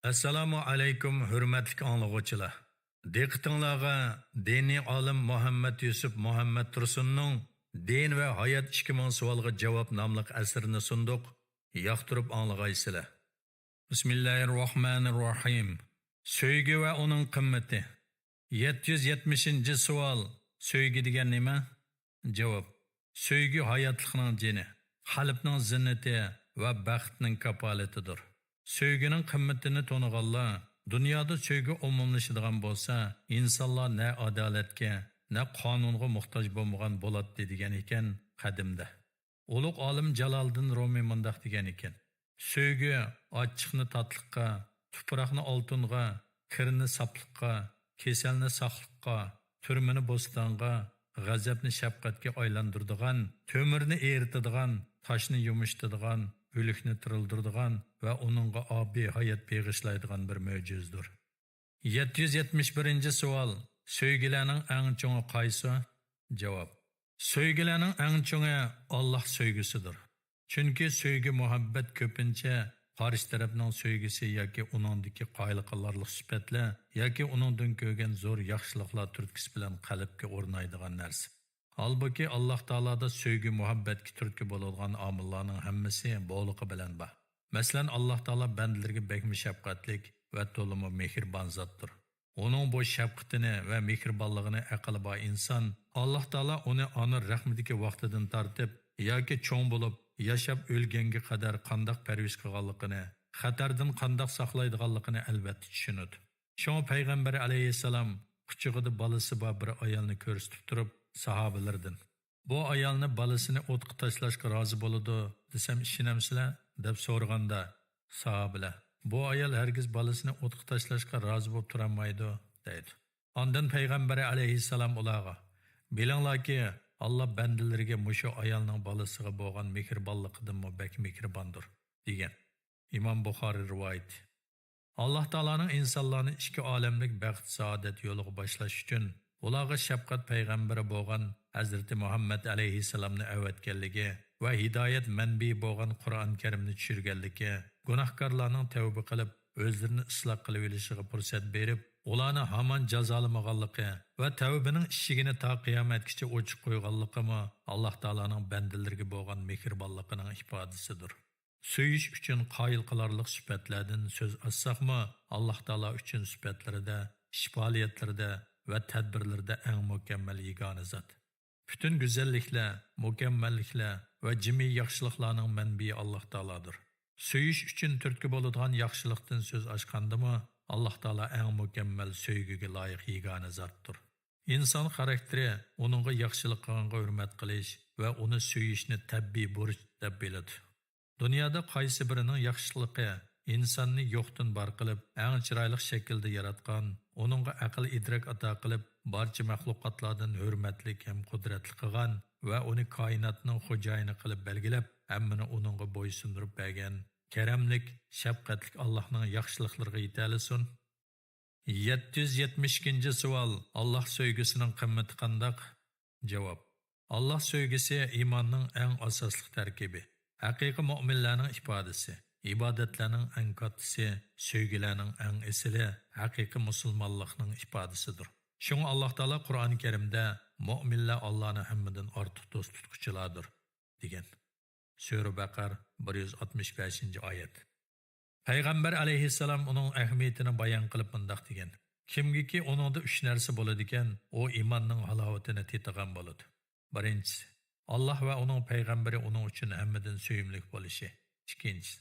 Assalomu alaykum hurmatli anglag'uvchilar. Diqqatingizga diniy olim Muhammad Yusuf Muhammad Tursunning Din va hayot 2000 savolga javob nomli asrini sunduq. Yoqtirib anglag'aysizlar. Bismillahirrohmanirrohim. Sevgi va uning qimmati. 770-savol. Sevgi degan nima? Javob. Sevgi hayotlikning jini, qalbning zinnati va baxtning kapolatidir. Sevgining qimmatini to'niganlar, dunyoda sevgi umumlashadigan bo'lsa, insonlar ne adolatga, ne qonunga muhtoj bo'lmagan bo'ladi degan ekan qadimda. Ulug' olim Jaloliddin Rumi mundaq degan ekan: sevgi ochiqni tatliqqa, tuproqni oltinga, kirni safliqqa, kasalni saqliqqa, turmini bo'stonga, g'azabni shafqatga aylantiradigan, to'mirni eritadigan, toshni yumishtiradigan, o'likni tirildiradigan va uningga obiy hayot beg'ishlaydigan bir mo'jizdir. 771-savol. Sevgilarning eng cho'ngi qaysi? Javob. Sevgilarning eng cho'ngi Alloh sevgisidir. Chunki sevgi muhabbat ko'pincha qarshi tarafning sevgisi yoki uningdagi qoyilqalarlik sifatlar yoki uningdan ko'rgan zo'r yaxshiliklar turtkisi bilan qalbga o'rnaydigan narsa. Halbuki Alloh taoloda sevgi muhabbatga turtki bo'ladigan omillarning hammasi bo'liqi bilan bor. Masalan, Alloh taolo bandalarga bekmi shafqatlik va to'limi mehribon zotdir. Uning bu shafqatini va mehribonligini aqli bor inson Alloh taolo uni ona rahmatidagi vaqtidan tortib yoki cho'ng bo'lib yashab o'lganga qadar qandoq parvish qilganligini, xatardan qandoq saqlaydiganligini albatta tushunadi. Shunga payg'ambar alayhissalom quchog'ida bolasi bor bir ayolni ko'rsatib turib, sahobalardan bu ayolni bolasini o'tga tashlashga rozi bo'ladi desam ishonamsizlar deb so'raganda sahobalar bu ayol hargiz bolasini o'tga tashlashga rozi bo'lib turolmaydi deydi. Ondan payg'ambar alayhissalom ularga bilinglarki Allah bandalariga mushu ayolning bolasiga bo'lgan mehribonligidan bak mehribondir degan. Imom Buxoriy rivoyat. Alloh taolaning insonlarni ikki olamlik baxt saodat yo'liga boshlash uchun ularga shafqat payg'ambari bo'lgan Hazrati Muhammad alayhissalomni avatganligi va hidoyat manbai bo'lgan Qur'on Karimni tushirganligi, gunohkorlarning tavba qilib o'zlarini isloh qilib olishiga fursat berib, ularni hamon jazolamaganligi va tavbaning eshigini ta qiyomatgacha ochiq qo'yganligimi Alloh taolaning bandalariga bo'lgan mehribonligining ifodasidir. Söyish uchun qoyil qilarlik sifatlardan so'z açsaqmi, Alloh taolo uchun sifatlarida, ishfoliyatlarida va tadbirlarda eng mukammal yagona zot. Bütün go'zalliklar, mukammalliklar va jimi yaxshiliklarning manbai Alloh taolodir. Söyish uchun turtki bo'ladigan yaxshilikdan so'z ochgandimi, Alloh taolo eng mukammal sevgiga loyiq yagona zotdir. İnson xarakteri uningga yaxshilikqa hurmat qilish va uni sevishni tabiiy burch deb biladi. Dunyoda qaysi birining yaxshiligi insonni yo'qdan bor qilib, eng chiroyli shaklda yaratgan, uningga aql idrok ato qilib, barcha mahluqotlardan hurmatli ham qudratli qilgan va uni koinotning xo'jayini qilib belgilab, hammani uningga bo'ysundirib bergan karamlik, shafqatlik Allohning yaxshiliklariga yetalisin. 772-savol. Alloh sevgisining qimmati qandoq? Javob. Alloh sevgisi iymonning eng asosli tarkibi. Haqiqiy mu'minlarning ifodasi, ibodatlarning eng kattasi, sevgilarning eng asli, haqiqiy musulmonlikning ifodasidir. Shunga Alloh taolo Qur'oni Karimda mu'minlar Allohni hammadan ortiq do'st tutquchilardir degan. Sura Baqar 165-oyat. Payg'ambar alayhissalom uning ahamiyatini bayon qilib bundoq degan: kimgiki uningda 3 narsa bo'ladi ekan, u iymonning halovatini tetigan bo'ladi. Birinchisi, Allah va uning payg'ambari uning uchun hammadan sevimli bo'lishi. Ikkinchisi,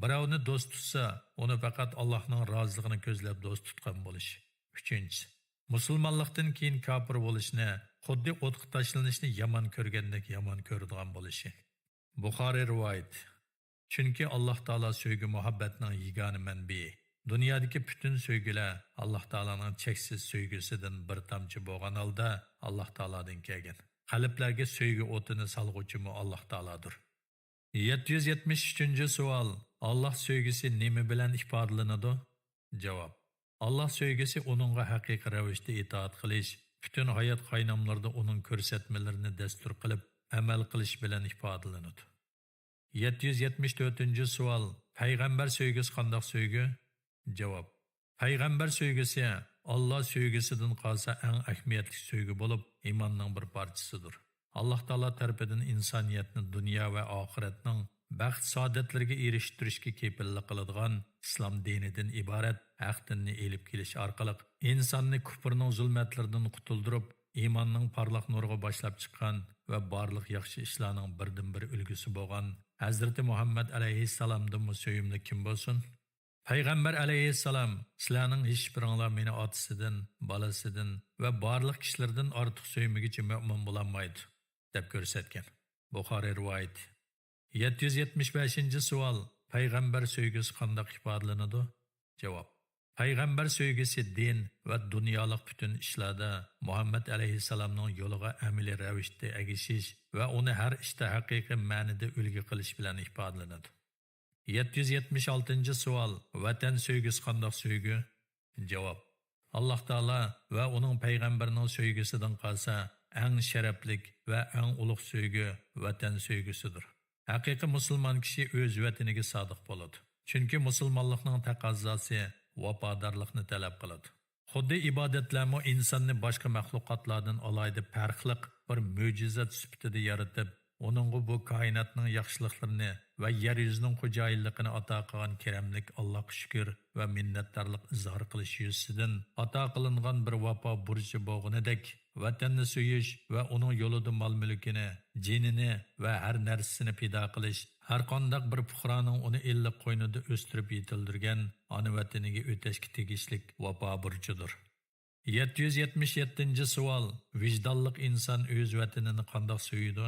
birovni do'st tutsa, uni faqat Allohning roziligini ko'zlab do'st tutgan bo'lishi. Uchinchisi, musulmonlikdan keyin kofir bo'lishni, xuddi o'tga tashlanishni yomon ko'rgandek yomon ko'radigan bo'lishi. Buxoriy rivoyat. Chunki Alloh taolo sevgi muhabbatning yagona manbai. Dunyodagi bütün sevgilar Alloh taolaning cheksiz sevgisidan bir tomchi bo'lgan holda Alloh taolodan kelgan. Qalblarga sevgi o'tini salg'uvchimi Alloh taolodir. 773-savol. Alloh sevgisi nima bilan ifodalanadi? Javob. Alloh sevgisi uningga haqiqiy ravishda itoat qilish, bütün hayot qaynamlarida uning ko'rsatmalarini dastur qilib, amal qilish bilan ifodalanadi. 774-savol. Payg'ambar sevgisi qandoq sevgi? Javob. Payg'ambar sevgisi Allah sevgisidan qolsa eng ahamiyatli sevgi bo'lib, iymonning bir parchasidir. Alloh taolo tarafidan insoniyatni dunyo va oxiratning baxt saodatlariga erishtirishga kepillik qiladigan islom dinidan iborat haq dinni elib kelish orqali insonni kufrning zulmatlaridan qutuldirib, iymonning porloq nuriga boshlab chiqqan va barliq yaxshi ishlarning birdan-bir ulgusi bo'lgan Hazrati Muhammad alayhissalomdan söyümli kim bo'lsin? Payg'ambar alayhissalom sizlarning hech biringlar meni otasidan, bolasidan va barliq kishilardan ortiq söymagicha mu'min bo'lolmaydi deb ko'rsatgan. Buxoriy rivoyati. 775-savol. Payg'ambar sevgisi qanday ifodalanadi? Javob. Payg'ambar sevgisi din va dunyolik butun ishlarda Muhammad alayhissalomning yo'liga amaliy ravishda agishish va uni har ishda haqiqiy ma'noda ulgu qilish bilan ifodalanadi. 776-savol. Vatan sevgisi qanday sevgi? Javob. Alloh taolo va uning payg'ambarining sevgisidan qolsa, eng sharaflik va eng ulug' sevgi vatan sevgisidir. Haqiqiy musulmon kishi o'z vataniga sodiq bo'ladi. Chunki musulmonlikning taqozosi vafodorlikni talab qiladi. Xuddi ibodatlarmo insonni boshqa maxluqotlardan alayda farqli bir mo'jiza sifatida yaratib, onunğa bu kainatning yaxshiliklarini va yer yuzining xo'jayinligini ato qilgan karamlik Allohga shukr va minnatdorlik izhor qilish yuzidan ato qilingan bir vafo burchi bo'lganidek, vatanni suyish va uning yo'lida mol-mulkini, jinini va har narsasini fido qilish har qanday bir fuqaroning uni illiq qo'ynida o'stirib yetildirgan ona vataniga o'tashga tegishlik vafo burchidir. 777-savol. Vijdonlik inson o'z vatanini qanday suyadi?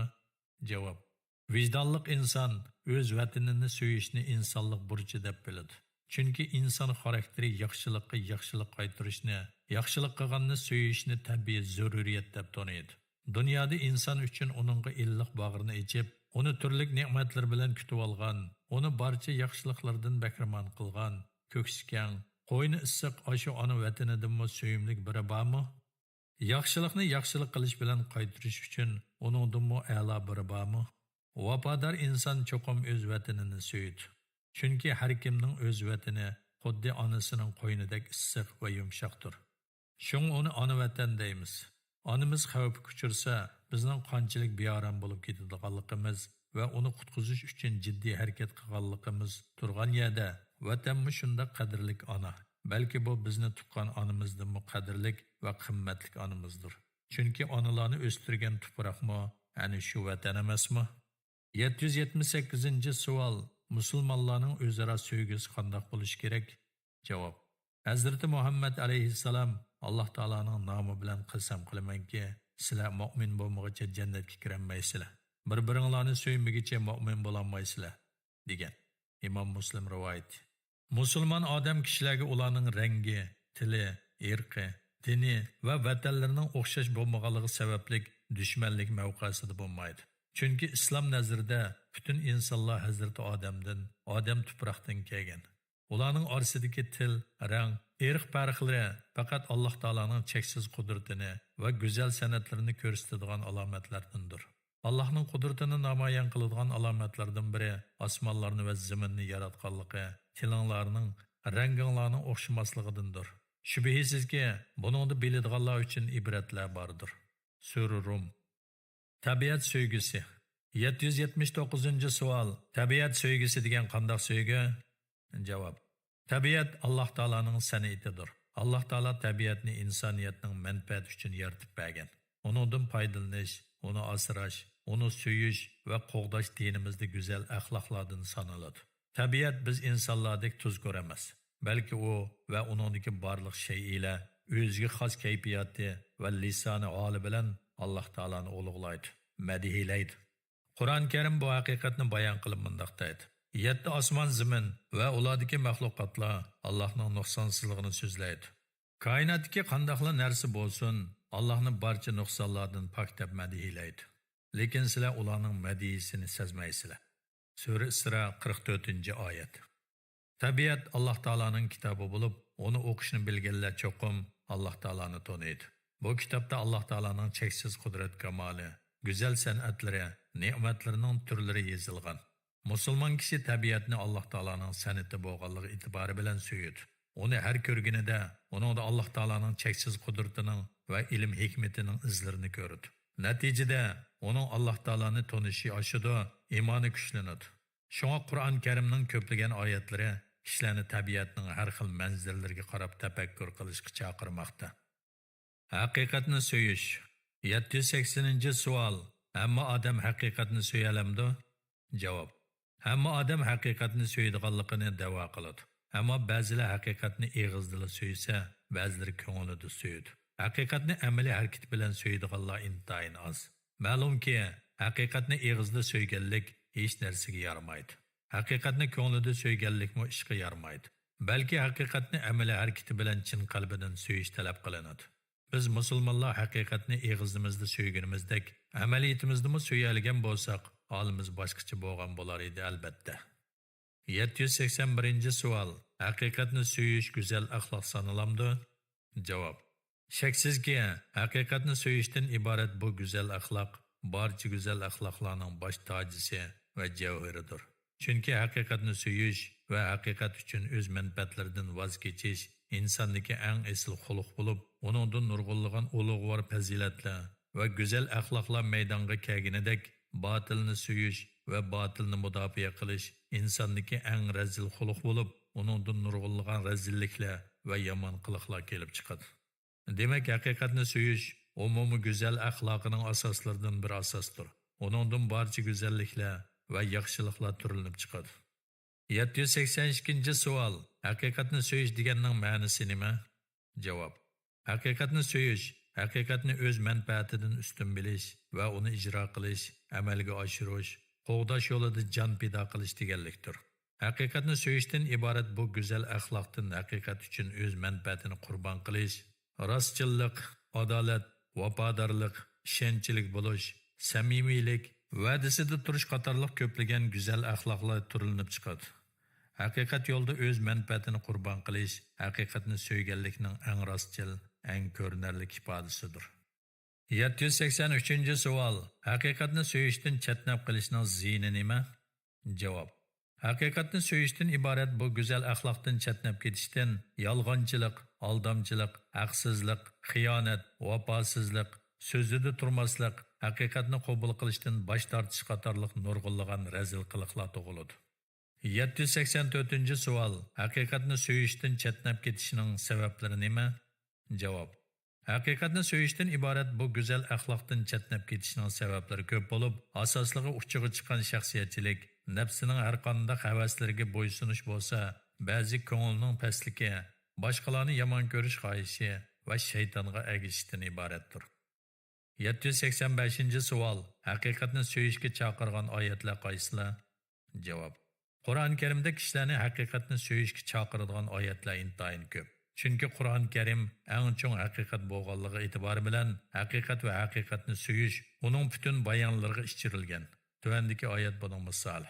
Javob. Vijdonlik inson o'z vatanini suyishni insonlik burchi deb biladi. Chunki inson xarakteri yaxshilikqa yaxshilik qaytarishni, yaxshilik qilganni suyishni tabiiy zaruriyat deb taniydi. Dunyoda inson uchun uningga illiq bag'rini ichib, uni turli ne'matlar bilan kutib olgan, uni barcha yaxshiliklardan bahramand qilgan, ko'ksgan, qo'yni issiq oshu ona vatanidanmi suyimlik biri bormi? Yaxshilikni yaxshilik qilish bilan qaytarish uchun uningdanmi a'lo biri bormi? Vafodor inson cho'qim o'z vatanini suyadi. Chunki har kimning o'z vatani xuddi onasining qo'ynidek issiq va yumshoqdir. Shung uni ona vatan deymiz. Onamiz xavf kuchirsa, bizning qanchalik beorom bo'lib ketadiganligimiz va uni qutqizish uchun jiddiy harakat qilganligimiz turgan yerda vatanmi shunda qadrlik ona. Balki bu bizni tuqqan onamizdan qadrlik va qimmatli onamizdir. Chunki onalarni o'stirgan tuproqmi ana shu vatan emasmi? 778-savol. Musulmonlarning o'zaro sevgisi qanday bo'lishi kerak? Javob. Hazrati Muhammad alayhissalom Alloh taolaning nomi bilan qasam qilamanki, sizlar mu'min bo'lmaguncha jannatga kirolmaysizlar. Bir-biringlarni sevmaguncha mu'min bo'lolmaysizlar degan. Imom Muslim rivoyati. Musulmon odam kishilarga ularning rangi, tili, irqi, dini va vatanlarining o'xshash bo'lmaganligi sababli dushmanlik mavqesida bo'lmaydi. Chunki islom nazarida bütün insonlar Hazreti Odamdan, Odam tuproqdan kelgan. Ularning orasidagi til, rang, irq farqlari faqat Alloh taolaning cheksiz qudratini va go'zal san'atlarini ko'rsatadigan alomatlardandir. Allohning qudratini namoyon qiladigan alomatlardan biri osmonlarni va zaminni yaratganligi, tilinglarning, ranginglarning o'xshamasligidandir. Shubhisizki, buningda biladiganlar uchun ibratlar bordir. Sura Rum. Tabiat sevgisi. 779-savol. Tabiat sevgisi degan qanday sevgi? Javob. Tabiat Alloh taolaning san'atidir. Alloh taolo tabiatni insoniyatning manfaati uchun yaratib bergan. Uningdan foydalanish, uni asrash, uni suyish va qo'g'dash dinimizda go'zal axloqlardan sanaladi. Tabiat biz insonlardek tuz ko'ramiz, balki u va uningdagi barliq shaylar o'ziga xos kayfiyati va lisoni holi bilan Alloh taolani ulug'laydi, madhiylaydi. Qur'on Karim bu haqiqatni bayon qilib mundaq deydi. 7 osmon zamin va ulardagi maxluqotlar Allohning nuqsonsizligini so'zlaydi. Koinotdagi qandaqli narsa bo'lsin, Allohning barcha nuqsonlardan pok deb madhiylaydi. Lekin sizlar ularning madhiyasini sezmaysizlar. Sura Isro 44-oyat. Tabiat Alloh taolaning kitobi bo'lib, uni o'qishni bilganlar cho'qim Alloh taolani taniydi. Bu kitobda Alloh taolaning cheksiz qudrat kamoli, go'zal san'atlari, ne'matlarining turlari yozilgan. Musulmon kishi tabiatni Alloh taolaning san'ati bo'lganligi e'tibori bilan suyadi. Uni har ko'rganida uningda Alloh taolaning cheksiz qudratining va ilm hikmatining izlarini ko'rdi. Natijada uning Alloh taolani tonishi oshidi, iymoni kuchlanadi. Shunga Qur'on Karimning ko'plagan oyatlari kishilarni tabiatning har xil manzillariga qarab tafakkur qilishga chaqirmoqda. Haqiqatni so'yish. 780-savol. Hamma odam haqiqatni so'yalamdi? Javob. Hamma odam haqiqatni so'yadiganligini da'vo qiladi. Ammo ba'zilar haqiqatni og'izda so'ysa, ba'zilar ko'nglida so'yadi. Haqiqatni amaliy harakat bilan so'yadiganlar intayin oz. Ma'lumki, haqiqatni og'izda so'yganlik hech narsaga yaramaydi. Haqiqatni ko'nglida so'yganlikmi ishga yaramaydi. Balki haqiqatni amaliy harakati bilan chin qalbidan so'yish talab qilinadi. Biz musulmonlar haqiqatni og'zimizda so'yganimizdek, amaliyatimizda so'yalgan bo'lsak, holimiz boshqacha bo'lgan bo'lar edi albatta. 781-savol. Haqiqatni so'yish go'zal axloq sanalamdi? Javob. Shaksizki, haqiqatni so'yishdan iborat bu go'zal axloq barcha go'zal axloqlarning bosh tojisi va javharidir. Chunki haqiqatni so'yish va haqiqat uchun o'z manfaatlaridan voz kechish insondagi eng asl xuluq bo'lib, uningdan nurg'unlagan ulug'vor fazilatlar va go'zal axloqlar maydonga kelganidek, botilni so'yish va botilni mudofaa qilish insondagi eng razil xuluq bo'lib, uningdan nurg'unlagan razilliklar va yomon qiliqlar kelib chiqadi. Demak, haqiqatni so'yish umumiy go'zal axloqining asoslaridan bir asosdir. Uningdan barcha go'zalliklar va yaxshiliklar turilinib chiqadi. 782-savol. Haqiqatni so'yish deganning ma'nosi nima? Javob. Haqiqatni so'yish, haqiqatni o'z manfaatidan ustun bilish va uni ijro qilish, amalga oshirish, qo'g'dash yo'lida jon pido qilish deganlikdir. Haqiqatni so'yishdan iborat bu go'zal axloqdan haqiqat uchun o'z manfaatini qurbon qilish, rostchilik, adolat, vafodorlik, ishonchlik bo'lish, samimiylik, va'dasida turish qatorliq ko'plagan go'zal axloqlar turilinib chiqadi. Haqiqat yo'lida o'z manfaatini qurbon qilish haqiqatni so'yganlikning eng rostchil, eng ko'rinarli ifodasidir. 783-savol. Haqiqatni so'yishdan chatnab qilishning ziyni nima? Javob. Haqiqatni so'yishdan iborat bu go'zal axloqdan chatnab ketishdan yolg'onchilik, aldamchilik, haqsizlik, xiyonat, vafosizlik, so'zida turmaslik, haqiqatni qabul qilishdan bosh tortish qatorliq nurg'unlagan razil qiliqlar tug'iladi. 784-savol. Haqiqatni so'yishdan chatnab ketishning sabablari nima? Javob. Haqiqatni so'yishdan iborat bu go'zal axloqdan chatnab ketishning sabablari ko'p bo'lib, asosligi uchiga chiqqan shaxsiyatchilik, nafsining har qanday havaslariga bo'ysunish bo'lsa, ba'zi ko'ngilning pastligi, boshqalarni yomon ko'rish xohishi va shaytonga ergashishdan iboratdir. 785-savol. Haqiqatni so'yishga chaqirgan oyatlar qaysilar? Javob. Qur'on Karimda kishilarni haqiqatni so'yishga chaqiradigan oyatlar intayin ko'p. Chunki Qur'on Karim eng chong haqiqat bo'lganligi e'tibori bilan haqiqat va haqiqatni so'yish uning butun bayonlariga ishirilgan. Tuvandagi oyat buning misoli.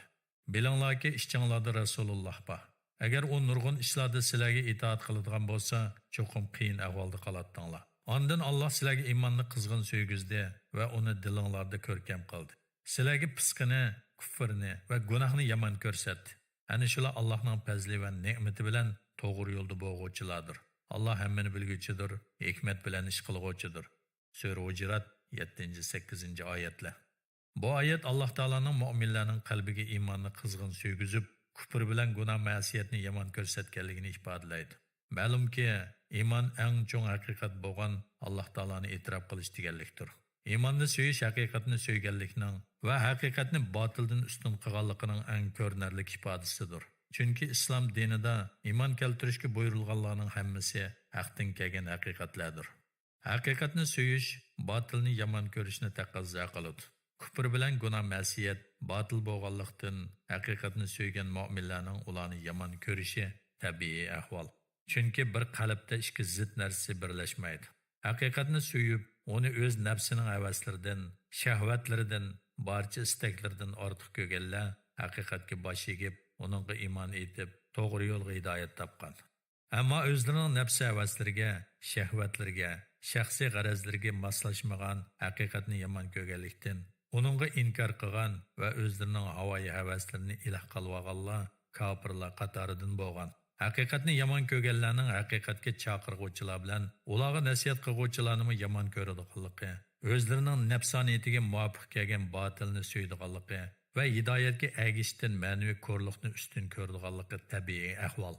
Bilinglarki, ishchinglarda Rasululloh bor. Agar u nurg'un ishlarda sizlarga itoat qiladigan bo'lsa, cho'qim qiyin ahvolda qoladinglar. Ondan Alloh sizlarga iymonni qizg'in so'ygizdi va uni dilinglarda ko'rkam qildi. Sizlarga fisqini, kufrni va gunohni yomon ko'rsatdi. Ana shular Allohning fazli va ne'mati bilan to'g'ri yo'lda bo'lg'uvchilardir. Alloh hammani bilguchidir, hikmat bilan ish qilg'uvchidir. Sura Hujurat 7-8-oyatlar. Bu oyat Alloh taolaning mu'minlarning qalbiga iymonni qizg'in so'ygizib, kufr bilan gunoh ma'siyatni yomon ko'rsatganligini ifodalaydi. Ma'lumki, iymon eng chong haqiqat bo'lgan Alloh taolani e'tirof qilish deganlikdir. Iymonni so'yish haqiqatni so'yganlikning va haqiqatni botildan ustun qilganligining eng ko'rinarli ifodasidir. Chunki islom dinida iymon keltirishga buyurilganlarning hammasi haqdan kelgan haqiqatlardir. Haqiqatni so'yish botilni yomon ko'rishni taqozo qiladi. Kufr bilan gunoh ma'siyat botil bo'lganlikdan haqiqatni so'ygan mu'minlarning ularni yomon ko'rishi tabiiy ahvol. Chunki bir qalbda ikki zid narsa birlashmaydi. Haqiqatni so'yib, uni o'z nafsining havaslaridan, shahvatlaridan, barcha istaklaridan ortiq ko'rganlar haqiqatga bosh egib, uningga iymon etib, to'g'ri yo'lga hidoyat topgan. Ammo o'zlarining nafsi havaslariga, shahvatlariga, shaxsiy g'arazlariga moslashmagan haqiqatni yomon ko'rganlikdan, uningga inkor qilgan va o'zlarining havoyi havaslarini iloh qilib olganlar kofirlar qatoridan bo'lgan. haqiqatni yomon ko'rganlarning haqiqatga chaqirg'uvchilar bilan ularga nasihat qilg'uvchilarni yomon ko'radiganligi, o'zlarining nafsoniyatiga muvofiq kelgan botilni so'ydiganligi va hidoyatga ergishishdan ma'naviy ko'rlikni ustun ko'radiganligi tabiiy ahvol.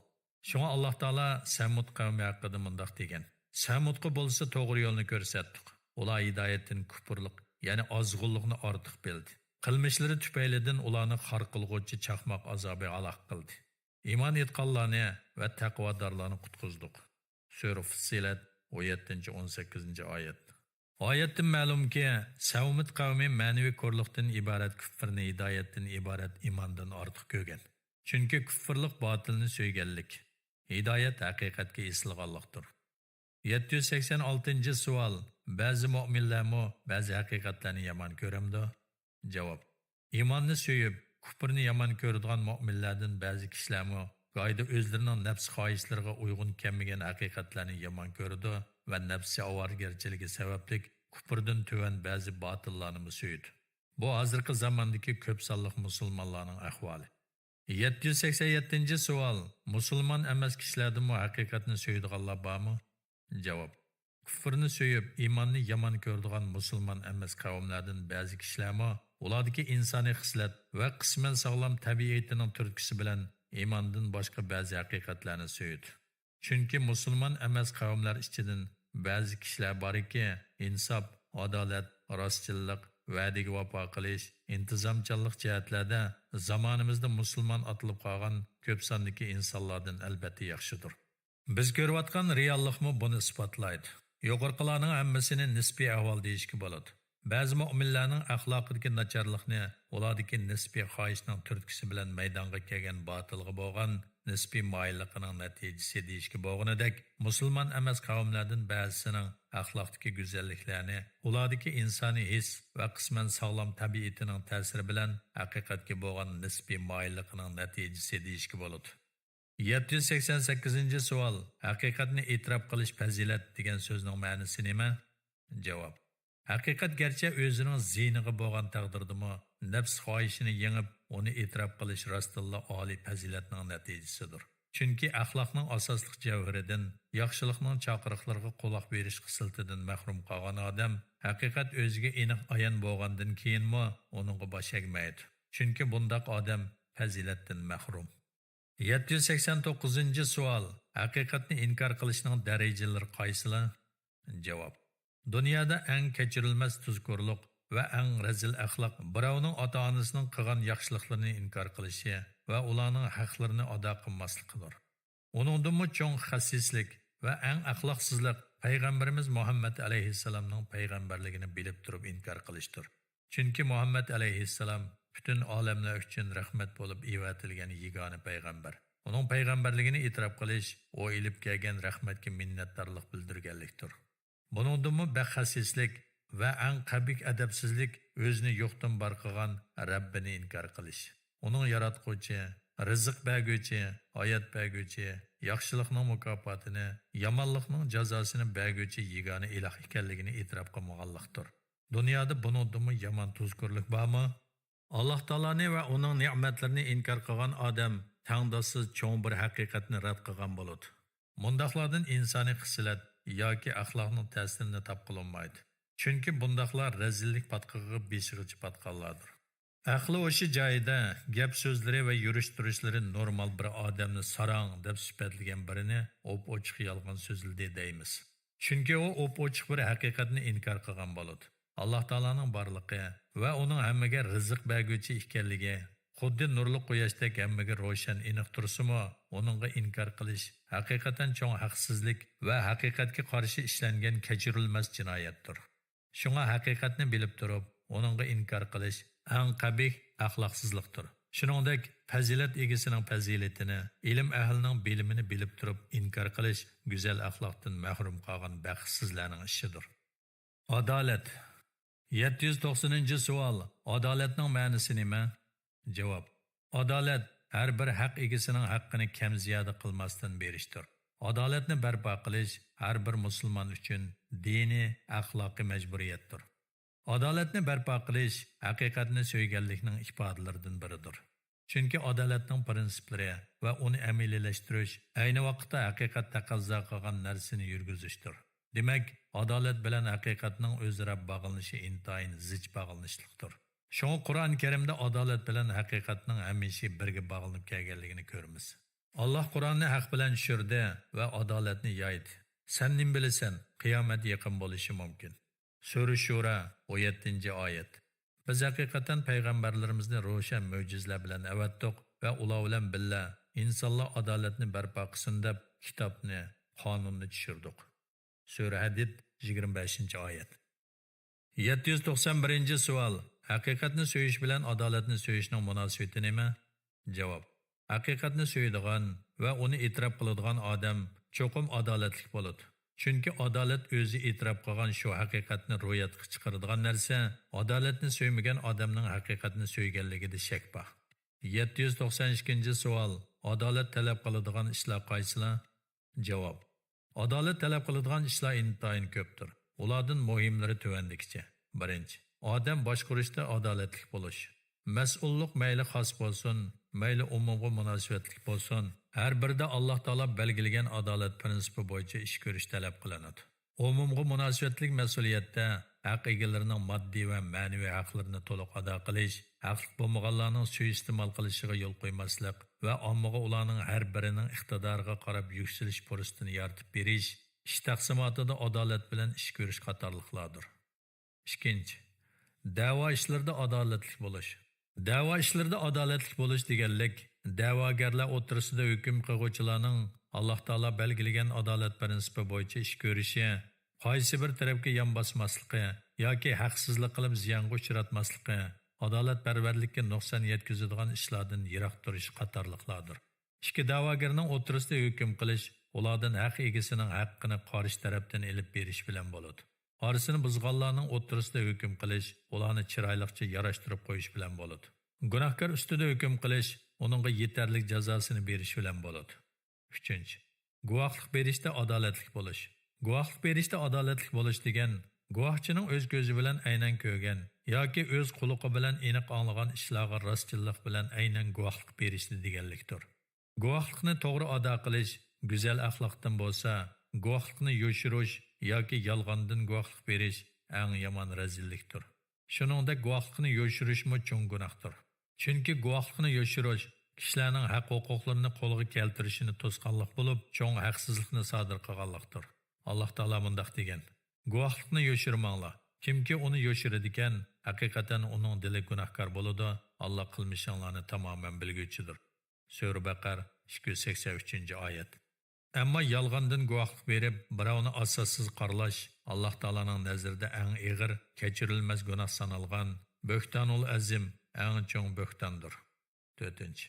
Shunga Alloh taolo Samud qavmi haqida mundoq degan: Samudga bo'lsa to'g'ri yo'lni ko'rsatdik. Ular hidoyatdan kufrlik, ya'ni ozg'unlikni ortiq bildi. Qilmishlari tufaylidan ularni xor qilg'uvchi chaqmoq azobi aloq qildi. İman etqanlarni va taqvodorlarni qutqizdik. Sura Fussilat 17-18 oyat. Oyatdan ma'lumki, Samud qavmi ma'naviy ko'rlikdan iborat kufrni hidoyatdan iborat imondan ortiq ko'rgan. Chunki kufrlik botilni so'yganlik, hidoyat haqiqatga esilganlikdir. 786 savol. Ba'zi mu'minlarmi ba'zi haqiqatlarni yomon ko'ramdi? Javob: Iymonni so'yib, kufrni yomon ko'radigan mu'minlardan ba'zi kishilarmi qoida o'zlarining nafs xohishlariga uyg'un kelmagan haqiqatlarni yomon ko'rdi va nafsi ovorgarchiligi sababli kufrdan tuvan ba'zi botillarni so'ydi. Bu hozirgi zamondagi ko'p sonli musulmonlarning ahvoli. 787 savol. Musulmon emas kishilardan haqiqatni so'yadiganlar bormi? Javob: Kufrni so'yib, iymonni yomon ko'radigan musulmon emas qavmlardan ba'zi kishilarmi ulardagi insoniy xislat va qisman sog'lom tabiatining turtkisi bilan iymondan boshqa ba'zi haqiqatlarni so'ydi. Chunki musulmon emas qavmlar ichidan ba'zi kishilar borki, insof, adolat, rostchilik, va'daga vafo qilish, intizomchanlik jihatlarda zamonimizda musulmon atilib qolgan ko'p sondagi insonlardan albatta yaxshidir. Biz ko'rayotgan reallikmi buni isbotlaydi. Yuqorqilarning hammasini nisbiy ahvol deyishga bo'ladi. Ba'zi mu'minlarning axloqidagi nacharlikni ulardagi nisbiy xohishning turtkisi bilan maydonga kelgan botilga bo'lgan nisbiy moyilligining natijasi deyishga bo'lganidek, musulmon emas qavmlardan ba'zisining axloqdagi go'zalliklarni ulardagi insoniy his va qisman sog'lom tabiatining ta'siri bilan haqiqatga bo'lgan nisbiy moyilligining natijasi deyishga bo'ladi. 788 savol. Haqiqatni e'tirof qilish fazilat degan so'zning ma'nosi nima? Javob: Haqiqat garchi o'zining ziyniga bo'lgan taqdirdimi, nafs xohishini yengib, uni e'tirof qilish rostilla oliy fazilatning natijasidir. Chunki axloqning asosli javharidan, yaxshilikning chaqiriqlariga quloq berish xislatidan mahrum qolgan odam, haqiqat o'ziga aniq ayon bo'lgandan keyinmi uningga bosh egmaydi. Chunki bundaq odam fazilatdan mahrum. 789 savol. Haqiqatni inkor qilishning darajalari qaysilar? Javob: Dunyoda eng kechirilmas tuzkorlik va eng razil axloq birovning ota-onasining qilgan yaxshiliklarini inkor qilishi va ularning haqlarini ado qilmasligidir. Uningdimi cho'ng xasislik va eng axloqsizlik payg'ambarimiz Muhammad alayhissalomning payg'ambarligini bilib turib inkor qilishdir. Chunki Muhammad alayhissalom bütün olamlar uchun rahmat bo'lib evatilgan yagona payg'ambar. Uning payg'ambarligini e'tirof qilish, o ilib kelgan rahmatga minnatdorlik bildirganlikdir. Buningdimi baxasislik va eng qabih adabsizlik o'zini yo'qdan bor qilgan Rabbini inkor qilish. Uning yaratquchi, rizq berguvchi, hayot berguvchi, yaxshilikning mukofotini, yomonlikning jazosini berguvchi yagona iloh ekanligini e'tirof qilmaganlikdir. Dunyoda buningdimi yomon tuzkorlik bormi? Allah Taala'ni va uning ne'matlarini inkor qilgan odam tangdossiz cho'ng bir haqiqatni rad qilgan bo'ladi. Mundaqlardan insoniy xislat yoki axloqning ta'sirini topqilinmaydi. Chunki bundaqlar razillik patqig'iga beshig'ichi patqanlardir. Aqli o'sha joyida gap so'zlari va yurish-turishlari normal bir odamni sarang deb sifatlagan birini o'p-ochiq yolg'on so'zildi deymiz. Chunki u o'p-ochiq bir haqiqatni inkor qilgan bo'ladi. Allah Taala'ning borligi va uning hammaga rizq berguvchi ekanligi, xuddi nurli quyoshdak hammaga ro'shan aniq tursimi, uningga inkor qilish haqiqatan cho'ng haqsizlik va haqiqatga qarshi ishlangan kechirilmas jinoyatdir. Shunga haqiqatni bilib turib, uningga inkor qilish eng qabih axloqsizlikdir. Shuningdek, fazilat egasining fazilatini, ilm ahlining bilimini bilib turib inkor qilish go'zal axloqdan mahrum qolgan baxtsizlarning ishidir. Adolat. 790 savol. Adolatning ma'nosi nima? Javob: Adolat har bir haq egasining haqqini kam ziyoda qilmasdan berishdir. Adolatni barpo qilish har bir musulmon uchun diniy, axloqiy majburiyatdir. Adolatni barpo qilish haqiqatni so'yganlikning ifodalaridan biridir. Chunki adolatning prinsiplari va uni amaliylashtirish ayni vaqtda haqiqat taqozo qilgan narsani yurgizishdir. Demak, adolat bilan haqiqatning o'zaro bog'lanishi intayin zich bog'lanishliqdir. Shunga Qur'oni Karimda adolat bilan haqiqatning hamisha birga bog'lanib kelganligini ko'ramiz. Alloh Qur'onni haq bilan tushirdi va adolatni yoydi. Sen nim bilasan, qiyomat yaqin bo'lishi mumkin. Sura Shura 17-oyat. Biz haqiqatan payg'ambarlarimizni ro'shan mo'jizalar bilan avatdiq va ular bilan billa insonlar adolatni barpo qilsin deb kitobni, qonunni tushirdik. Sura Hadid 25-oyat. 791-savol. Haqiqatni so'yish bilan adolatni so'yishning munosabati nima? Javob. Haqiqatni so'yadigan va uni e'tirof qiladigan odam cho'qim adolatli bo'ladi. Chunki adolat o'zi e'tirof qilgan shu haqiqatni ro'yatga chiqaradigan narsa, adolatni so'ymagan odamning haqiqatni so'yganligida shak bor. 792-savol. Adolat talab qiladigan ishlar qaysilar? Javob. Adolat talab qiladigan ishlar intayin ko'pdir. Ulardan muhimlari tuvandikicha. 1. Odam boshqarishda adolatli bo'lish. Mas'ullik mayli xos bo'lsin, mayli umumga munosabatli bo'lsin, har birda Alloh taolo belgilagan adolat prinsipi bo'yicha ish ko'rish talab qilinadi. Umumga munosabatli mas'uliyatda haq egalarining moddiy va ma'naviy haqlarini to'liq ado qilish, haqli bo'lmaganlarning suiiste'mol qilishiga yo'l qo'ymaslik va ommaga ularning har birining iqtidoriga qarab yuksalish fursatini yaratib berish, ish taqsimotida adolat bilan ish ko'rish qatorliqlardir. 2. Da'vo ishlarida adolatli bo'lish. Da'vo ishlarida adolatli bo'lish deganlik, da'vogarlar o'tirisida hukm qiluvchilarning Alloh taolo belgilagan adolat prinsipi bo'yicha ish ko'rishi, qaysi bir tarafga yon bosmasligi yoki haqsizlik qilib ziyonga uchratmasligi, adolatparvarlikka nuqson yetkazadigan ishlardan yiroq turish qatorliqlardir. Ikki da'vogarning o'tirisida hukm qilish, ulardan haq egasining haqqini qarish tarafdan elib berish bilan bo'ladi. Orasini buzganlarning o'tirisida hukm qilish, ularni chiroyliqcha yarashtirib qo'yish bilan bo'ladi. Gunohkor ustida hukm qilish, uningga yetarli jazosini berish bilan bo'ladi. 3. Guvohlik berishda adolatli bo'lish. Guvohlik berishda adolatli bo'lish degan, guvohchining o'z ko'zi bilan aynan ko'rgan yoki o'z quloqi bilan aniq anglagan ishlarga rostchilik bilan aynan guvohlik berishdi deganlikdir. Guvohlikni to'g'ri ado qilish go'zal axloqdan bo'lsa, guvohlikni yoshirish yoki yolg'ondan guvohlik berish eng yomon razillikdir. Shuningdek, guvohlikni yoshirishmi cho'ng gunohdir. Chunki guvohlikni yoshirish kishilarning haq-huquqlarini qo'lga keltirishini to'sqanlik bo'lib, cho'ng haqsizlikni sodir qilganlikdir. Alloh taolo mundaq degan: Guvohlikni yoshirmanglar. Kimki uni yoshiradigan, haqiqatan uning dili gunohkor bo'ladi. Alloh qilmishinglarni tamoman bilguvchidir. Sura Baqara 283-oyat. Ammo yolg'ondan guvohlik berib, birovni asossiz qaralash Alloh taolaning nazarida eng og'ir, kechirilmas gunoh sanalgan bo'xtonul azim, eng cho'ng bo'xtondir. 4.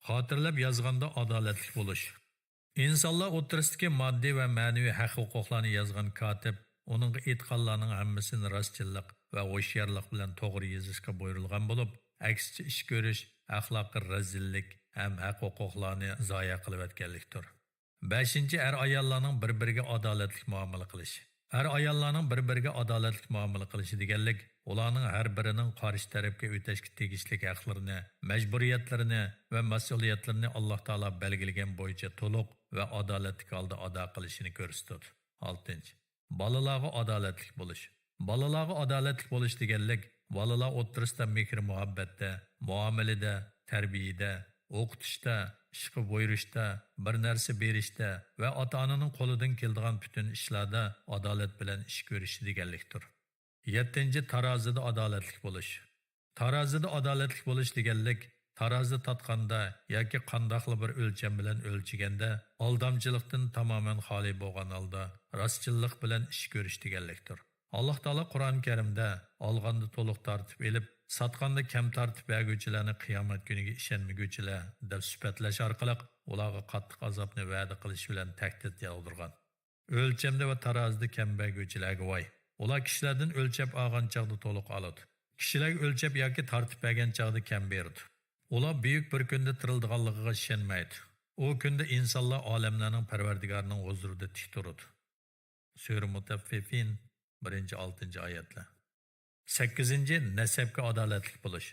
Xotirlab yozganda adolatli bo'lish. İnsanlar o'tirisidagi moddiy va ma'naviy haq-huquqlarni yozgan katib, uning aytganlarning hammasini rostchilik va ho'sharlik bilan to'g'ri yozishga buyurilgan bo'lib, aksicha ish ko'rish axloqiy razillik ham haq-huquqlarni zoya qilib o'tganlikdir. 5. Er ayollarning bir-biriga adolatli muomala qilish. Er ayollarning bir-biriga adolatli muomala qilishi deganlik, ularning har birining qarshi tarafga o'tashga tegishli haqlarini, majburiyatlarini va mas'uliyatlarini Alloh taolo belgilagan bo'yicha to'liq va adolatli holda ado qilishini ko'rsatadi. 6. Bolalarga adolatli bo'lish. Bolalarga adolatli bo'lish deganlik, bolalar o'tirisida mehr-muhabbatda, muomalada, tarbiyada, o'qitishda, ishga buyurishda, bir narsa berishda va ota-onaning qo'lidan keladigan butun ishlarda adolat bilan ish ko'rish deganlikdir. 7. Tarozida adolatli bo'lish. Tarozida adolatli bo'lish deganlik, tarozi tatqanda yoki qandoqli bir o'lcham bilan o'lchiganda aldamchilikdan tamoman xoli bo'lgan holda rostchilik bilan ish ko'rish deganlikdir. Alloh taolo Qur'oni Karimda olganda to'liq tartib elib, satqanda kam tartib berguvchilarni qiyomat kuniga ishonmaguvchilar deb sifatlash orqali ularga qattiq azobni va'da qilish bilan tahdid yog'dirgan. O'lchamda va tarozida kam berguvchilarga voy. Ular kishilardan o'lchab olgan chaqda to'liq oladi. Kishilar o'lchab yoki tartib bergan chaqda kam berdi. Ular buyuk bir kunda tirildiganligiga ishonmaydi. U kunda insonlar olamlarning Parvardigorining huzurida tik turadi. Sura Mutaffifin 1-6-oyatlar. 8. Nasabga adolatli bo'lish.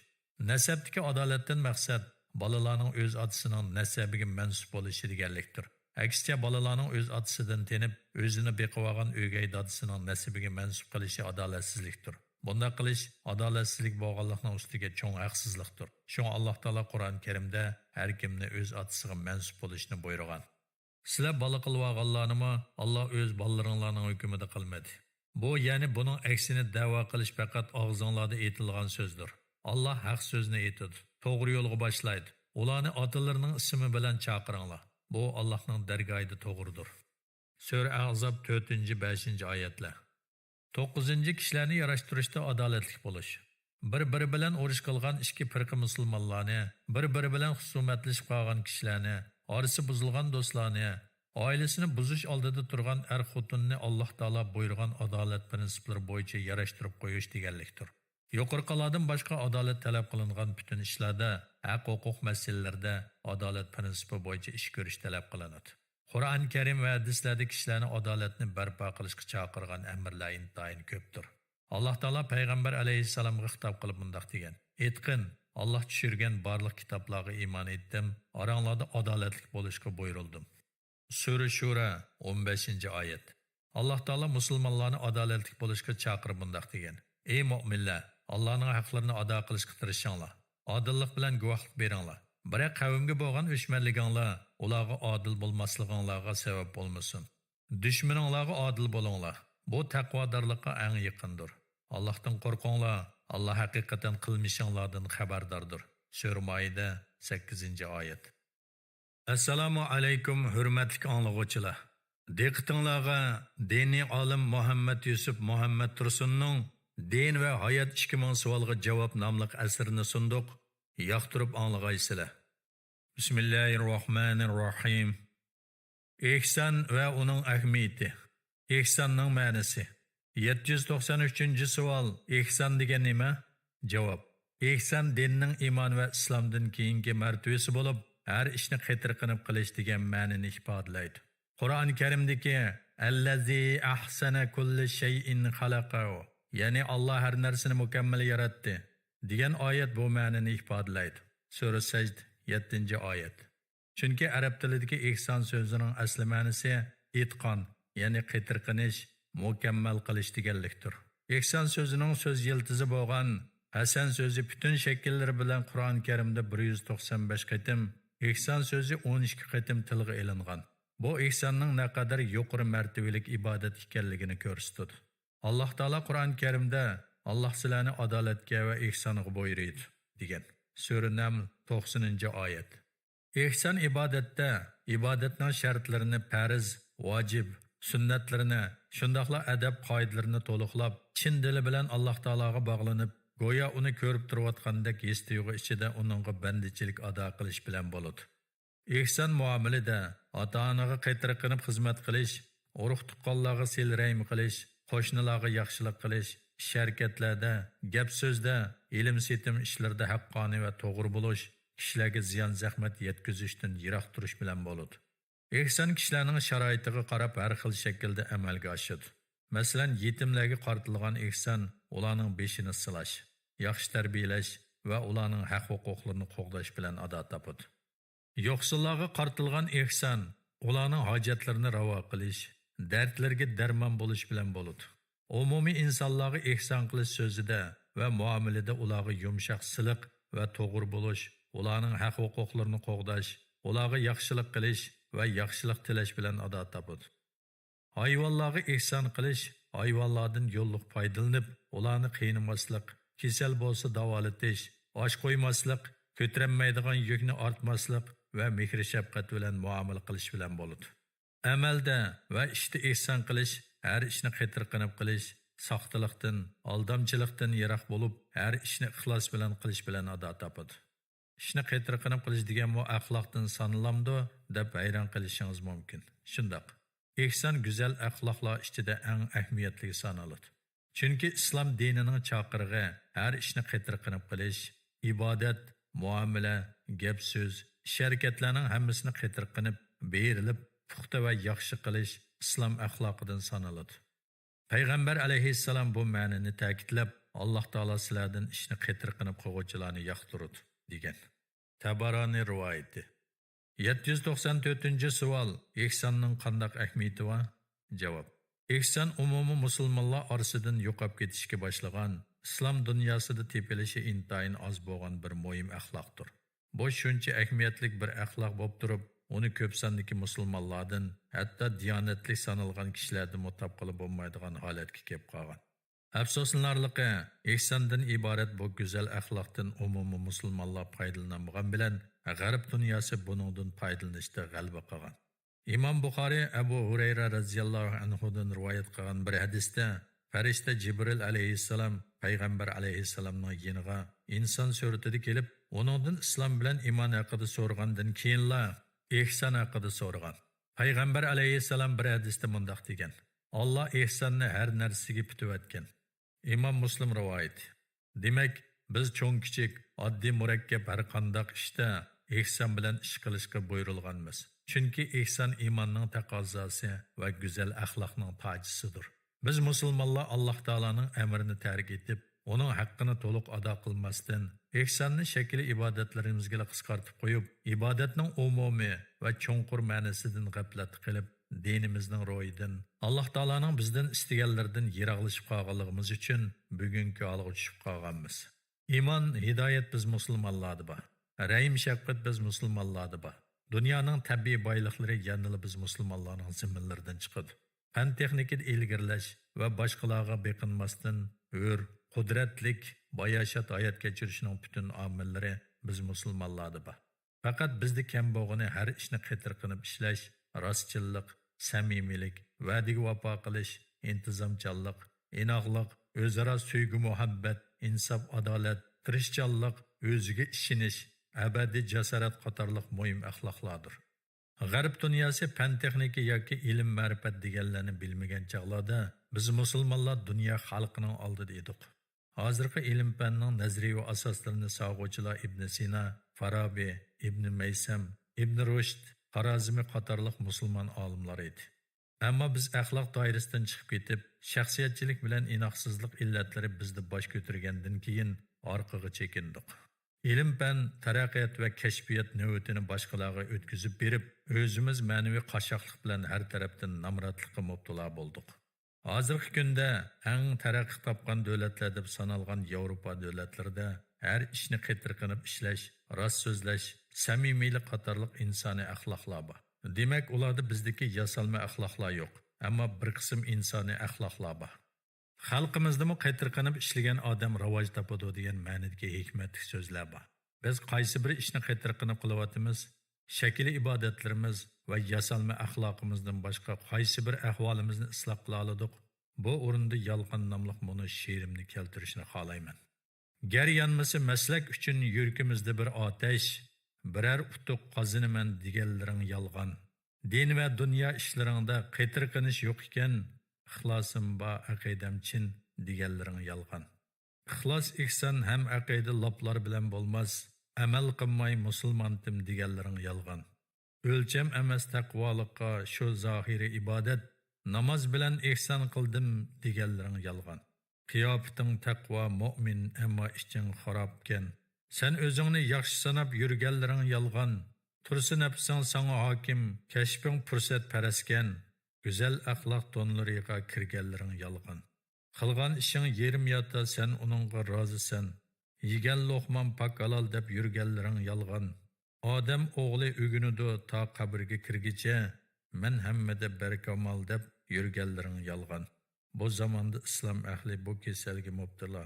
Nasabdagi adolatdan maqsad balalarning o'z otasining nasabiga mansub bo'lishi deganlikdir. Aksicha balalarning o'z otasidan tenib, o'zini beqib olgan o'gay dadasining nasabiga mansub qilishi adolatsizlikdir. Bunday qilish adolatsizlik bo'lganlikning ustiga cho'ng haqsizlikdir. Shunga Alloh taolo Qur'on Karimda har kimni o'z otasiga mansub bo'lishni buyurgan. Sizlar bola qilib olganlarni Alloh o'z bolalaringlarning hukmida qilmadi. Bu ya'ni buning aksini da'vo qilish faqat og'zinglarda aytilgan so'zdir. Alloh haq so'zni aytadi, to'g'ri yo'lga boshlaydi. Ularni otalarining ismi bilan chaqiringlar. Bu Allohning dargohida to'g'ridir. Sura Ahzob 4-5 oyatlar. 9 kishilarni yarashtirishda adolatli bo'lish. Bir-biri bilan urush qilgan ikki firqa musulmonlarni, bir-biri bilan husumatlashib qolgan kishilarni, orasi buzilgan do'stlarni, oilasini buzish oldida turgan xotinni Alloh taolo buyurgan adolat prinsiplari bo'yicha yarashtirib qo'yish deganlikdir. Yuqorqilardan boshqa adolat talab qilingan butun ishlarda, haq-huquq masalalarida adolat prinsipi bo'yicha ish ko'rish talab qilinadi. Qur'on Karim va hadislarda kishilarni adolatni barpo qilishga chaqirgan amrlar intayin ko'pdir. Alloh taolo payg'ambar alayhissalomga xitob qilib bunday degan: "Aytqin, Alloh tushirgan barliq kitoblarga iymon etdim, oranglarda adolatli bo'lishga buyurildim." Sura Shura 15-oyat. Alloh taolo musulmonlarni adolatli bo'lishga chaqirib bunday degan: "Ey mu'minlar, Allohning haqlarini ado qilishga tirishinglar. Odillik bilan guvohlik beringlar. Biroq qavmga bo'lgan o'shmanliginglar ularga odil bo'lmasliginglarga sabab bo'lmasin. Dushmaninglarga odil bo'linglar. Bu taqvodorlikqa eng yaqindir. Allohdan qo'rqinglar. Alloh haqiqatan qilmishinglardan xabardordir." Sura Maida 8-oyat. Assalomu alaykum hurmatli anglag'uvchilar. Diqqatingizga diniy olim Muhammad Yusuf Muhammad Tursunning Din ve Hayat 2000 savolga javob nomli asrini sunduq. Yoqtirib anglag'aysizlar. Bismillahirrohmanirrohim. Ihson va uning ahamiyati. Ihsonning ma'nosi. 793-savol. Ihson degan nima? Javob. Ihson dinning iymon va islomdan keyingi martabasi bo'lib, har ishni qitirqinib qilish degan ma'noni ifodalaydi. Qur'on Karimdagi allazi ahsana kulli shay'in xalaqahu, ya'ni Alloh har narsani mukammal yaratdi degan oyat bu ma'noni ifodalaydi. Sura Sajd 7-oyat. Chunki arab tilidagi ihson so'zining asli ma'nosi itqon, ya'ni qitirqinish, mukammal qilish deganlikdir. Ihson so'zining so'z yiltizi bo'lgan hasan so'zi butun shakllari bilan Qur'on Karimda 195 qatim, ihson so'zi 12 qatim tilga ilingan. Bu ihsonning naqadar yuqori martabalik ibodat ekanligini ko'rsatadi. Alloh taolo Qur'on Karimda Alloh sizlarni adolatga va ihsonga buyuradi degan. Sura Naml 90-oyat. Ihson ibodatda ibodatning shartlarini farz, vojib, sunnatlarini, shundaqla adab qoidalarini to'liqlab, chin dili bilan Alloh taologa bog'lanib, go'yo uni ko'rib turayotgandek his tuyg'u ichida uningga bandichilik ado qilish bilan bo'ladi. Ihson muomalada ota-onaga qaytarqinib xizmat qilish, urug' tuqqanlarga sil-rahm qilish, qo'shnilarga yaxshilik qilish, sharkatlarda, gap so'zda, ilm setim ishlarda haqqoniy va to'g'ri bo'lish, kishilarga ziyon zahmat yetkazishdan yiroq turish bilan bo'ladi. Ihson kishilarning sharoitiga qarab har xil shaklda amalga oshadi. Masalan, yetimlarga qaratilgan ihson ularning beshini silash, yaxshi tarbiyalash va ularning haq-huquqlarini qo'g'dash bilan ado topadi. Yo'qsillarga qaratilgan ihson ularning hojatlarini ravo qilish, dardlarga darmon bo'lish bilan bo'ladi. Umumiy insonlarga ihson qilish so'zida va muomalada ularga yumshoq, siliq va to'g'ri bo'lish, ularning haq-huquqlarini qo'g'dash, ularga yaxshilik qilish va yaxshilik tilash bilan ado topadi. Hayvonlarga ihson qilish, hayvonlardan yo'lliq foydalanib, ularni qiynamaslik, kasal bo'lsa davolatish, osh qo'ymaslik, ko'tarilmaydigan yukni ortmaslik va mehr-shafqat bilan muomala qilish bilan bo'ladi. Amalda va ishda ihson qilish, har ishni qitirqinib qilish, soxtalikdan, aldamchilikdan yiroq bo'lib, har ishni ixlos bilan qilish bilan ado topadi. Ishni qitirqinib qilish degan bu axloqdan sanalamdi deb hayron qilishingiz mumkin. Shundoq. Ihson go'zal axloqlar ichida eng ahamiyatli sanaladi. Chunki islom dinining chaqirig'i har ishni qitirqinib qilish, ibodat, muomala, gap so'z, harakatlarning hammasini qitirqinib, berilib, puxta va yaxshi qilish islom axloqidan sanaladi. Payg'ambar alayhissalom bu ma'noni ta'kidlab, Alloh taolo sizlardan ishni qitirqinib qiluvchilarni yoqtiradi degan. Tabarani rivoyati. 794 savol. Ihsonning qanday ahamiyati bor? Javob. Ihson umumiy musulmonlar orasidan yo'qolib ketishga boshlagan, islom dunyosida tepilishi intayin oz bo'lgan bir muhim axloqdir. Bu shuncha ahamiyatli bir axloq bo'lib turib, uni ko'p sondagi musulmonlardan, hatto diyonatli sanalgan kishilardan mutab qilib bo'lmaydigan holatga kelib qolgan. Afsuslanarligi, ihsondan iborat bu go'zal axloqdan umumiy musulmonlar foydalanmagan bilan g'arb dunyosi buningdan foydalanishda g'alaba qilgan. İmam Buxoriy Abu Hurayra radhiyallohu anhudan rivoyat qilgan bir hadisda farishta Jibril alayhissalom payg'ambar alayhissalomning yeniga inson suratida kelib, uningdan islom bilan iymon haqida so'ragandan keyinla ihson haqida so'ragan. Payg'ambar alayhissalom bir hadisda mundaq degan: Alloh ihsonni har narsaga putiyotgan. İmam Muslim rivoyat. Demak, biz cho'ng kichik, oddiy murakkab har qanday ishda ihson bilan ish qilishga buyurilganmiz. Chunki ihson iymonning taqozosi va go'zal axloqning tojisidir. Biz musulmonlar Alloh taolaning amrini tark etib, uning haqqini to'liq ado qilmasdan, ihsonni shakli ibodatlarimizga qisqartib qo'yib, ibodatning umumiy va cho'nqur ma'nosidan g'aflat qilib, dinimizning ro'yidan, Alloh taolaning bizdan istaganlaridan yiroqlashib qolganligimiz uchun bugungi holga tushib qolganmiz. Iymon, hidoyat biz musulmonlarda bor. Rahim shafqat biz musulmonlarda bor. Dunyoning tabiiy boyliqlari yanada biz musulmonlarning zimminlaridan chiqadi. Fan texnikada ilgirlash va boshqalarga beqinmasdan hur, qudratlik, bayashat hayot kechirishning butun omillari biz musulmonlarda bor. Faqat bizda kam bo'lgani har ishni qetir qilib ishlash, rostchillik, samimiylik, va'daga vafo qilish, intizomchanlik, inoqlik, o'zaro sevgi, muhabbat, insof, adolat, tirishchanlik, o'ziga ishonish, abadiy jasorat qatorliq muhim axloqlardir. G'arb dunyosi fan texnika yoki ilm ma'rifat deganlarni bilmagan chog'larda biz musulmonlar dunyo xalqining oldida edik. Hozirgi ilm fanning nazariy asoslarini sog'uvchilar Ibn Sina, Farabi, Ibn Maysam, Ibn Rushd, Xorazmi qatorliq musulmon olimlar edi. Ammo biz axloq doirasidan chiqib ketib, shaxsiyatchilik bilan inoqsizlik illatlari bizni bosh ko'targandan keyin orqaga chekindik. İlim-fan, taraqqiyot va kashfiyot navbatini boshqalarga o'tkazib berib, o'zimiz ma'naviy qashshoqlik bilan har tarafdan namratlikqa mubtalo bo'ldik. Hozirgi kunda eng taraqqiy topgan davlatlar deb sanalgan Yevropa davlatlarida har ishni qetir qilib ishlash, rost so'zlash, samimiylik qatorliq insoniy axloqlar bor. Demak, ularda bizdagi yasalma axloqlar yo'q, ammo bir qism insoniy axloqlar bor. Xalqimizda qetir qilib ishlagan odam rivoj topadi degan ma'nodagi hikmatli so'zlar bor. Biz qaysi bir ishni qetir qilib qilyapmiz, shakli ibodatlarimiz va yasalma axloqimizdan boshqa qaysi bir ahvolimizni isloh qila oldik. Bu o'rinda yolg'on nomli buni she'rimni keltirishni xohlayman. Gar yanmasa maslak uchun yurkimizda bir otash, birar utuq qozinaman deganlaring yolg'on. Din va dunyo ishlaringda qetir qilish yo'q ekan, ixlosim ba aqidam chin deganlaring yolg'on. Ixlos ihson ham aqida loplar bilan bo'lmas. Amal qilmay musulmondim deganlaring yolg'on. O'lcham emas taqvolikqa shu zohiri ibodat, namoz bilan ihson qildim deganlaring yolg'on. Qiyofating taqvo mu'min ammo iching xarobkan. Sen o'zingni yaxshi sanab yurganlaring yolg'on. Tursin nafsing sana hokim, kashfing fursat paraskan. Güzel axloq tonlariga kirganlaring yolg'on. Qilgan ishing yerim yota, sen uningga rozisan. Yegan lo'qman pak halol deb yurganlaring yolg'on. Odam o'g'li o'g'inidu ta qabrga kirgicha, men hammada barkamol deb yurganlaring yolg'on. Bu zamonda islom ahli bu kasalga mubtalo.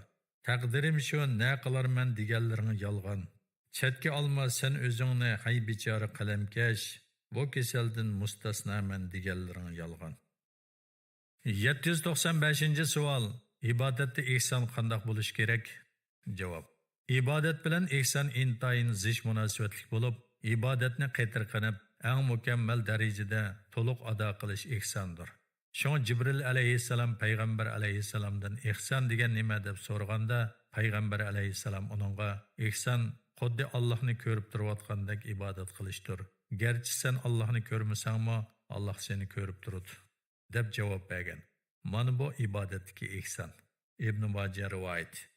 Taqdirim shu, na qilarman deganlaring yolg'on. Chetga olma sen o'zingni, hay bechora qalamkash. Bu kasaldan mustasnaman deganlaring yolg'on. 795-savol. Ibodatda ihson qanday bo'lish kerak? Javob. Ibodat bilan ihson intayin zich munosabatli bo'lib, ibodatni qetir qilib, eng mukammal darajada to'liq ado qilish ihsondir. Shon Jibril alayhissalom payg'ambar alayhissalomdan ihson degan nima deb so'raganda, payg'ambar alayhissalom uningga ihson xuddi Allohni ko'rib turayotgandek ibodat qilishdir. Gerçi sen Allah'ını görmüsənmi, Allah seni görüp durur, deb cevap bergen. Mana bu ibadetki ihsan. İbn Majah rivayet.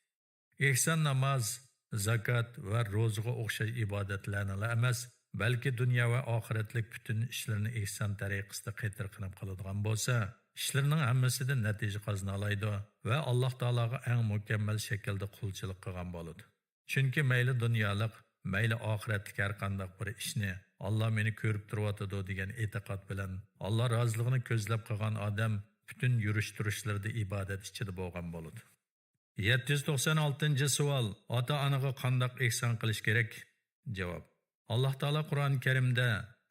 İhsan namaz, zakat va ro'zaga o'xshash ibodatlarni emas, balki dunyo va oxiratlik butun ishlarni ihson tariqasida qaytar qilib qiladigan bo'lsa, ishlarning hammasida natija qozona oladi va Alloh taologa eng mukammal shaklda qulchilik qilgan bo'ladi. Chunki mayli dunyolik, mayli oxiratlik har qanday bir ishni Alloh meni ko'rib turibdi degan e'tiqod bilan Alloh roziligini ko'zlab qilgan odam butun yurish-turishlarda ibodat ichida bo'lgan bo'ladi. 796 savol. Ota-onaga qanday ihson qilish kerak? Javob. Alloh taolo Qur'oni Karimda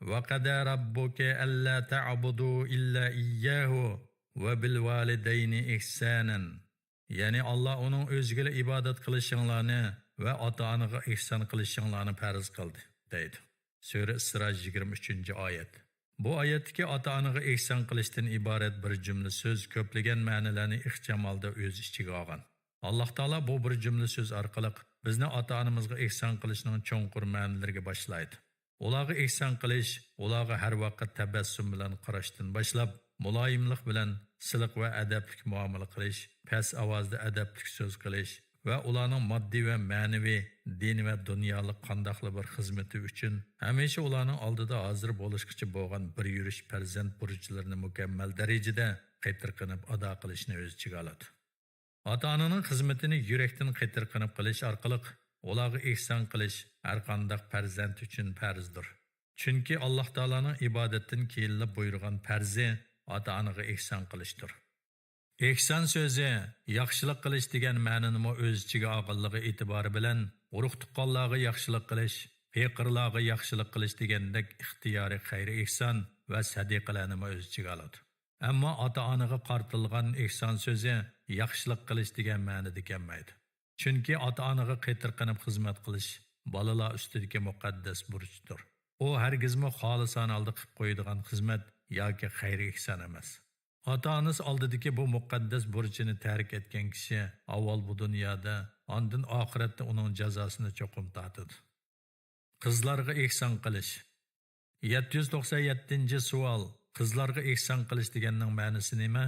va qada robbuka alla ta'budu illa iyyahu va bil validayni ihsanan. Ya'ni Alloh uning o'ziga ibodat qilishinglarni va ota-onaga ihson qilishinglarni farz qildi, deydi. Sura Isro 23-oyat. Bu oyatdagi ota-onaga ihson qilishdan iborat bir jumla so'z ko'plagan ma'nolarni ixchamalda o'z ichiga olgan. Alloh taolo bu bir jumla so'z orqali bizni ota-onamizga ihson qilishning cho'nqur ma'nolariga boshlaydi. Ularga ihson qilish, ularga har vaqt tabassum bilan qarashdan boshlab, muloyimlik bilan siliq va adablik muomala qilish, past ovozda adablik so'z qilish va ularning moddiy va ma'naviy, din va dunyolik qandoqli bir xizmati uchun hamisha ularning oldida hozir bo'lishgacha bo'lgan bir yurish farzand burchlarini mukammal darajada qaytarqinib ado qilishni o'z ichiga oladi. Ota-onaning xizmatini yurakdan qaytarqinib qilish orqali ularga ihson qilish har qanday farzand uchun farzdir. Chunki Alloh taolaning ibodatdan keyin buyurgan farzi ota-onaga ihson qilishdir. Ihson so'zi yaxshilik qilish degan ma'noni o'z ichiga olganligi e'tibori bilan urug' tuqqanlarga yaxshilik qilish, faqirlarga yaxshilik qilish degandek ixtiyoriy xayr ihson va sadiqalarni o'z ichiga oladi. Ammo ota-onaga qartilgan ihson so'zi yaxshilik qilish degan ma'noda kelmaydi. Chunki ota-onaga qaytarqinib xizmat qilish bolalar ustidagi muqaddas burchdir. U hargizmi xolisona holda qilib qo'yadigan xizmat yoki xayr ihson emas. Ota-onasi oldidagi bu muqaddas burchini tark etgan kishi avval bu dunyoda, ondan oxiratda uning jazosini cho'qim tortadi. Qizlarga ihson qilish. 797-savol. Qizlarga ihson qilish deganning ma'nosi nima?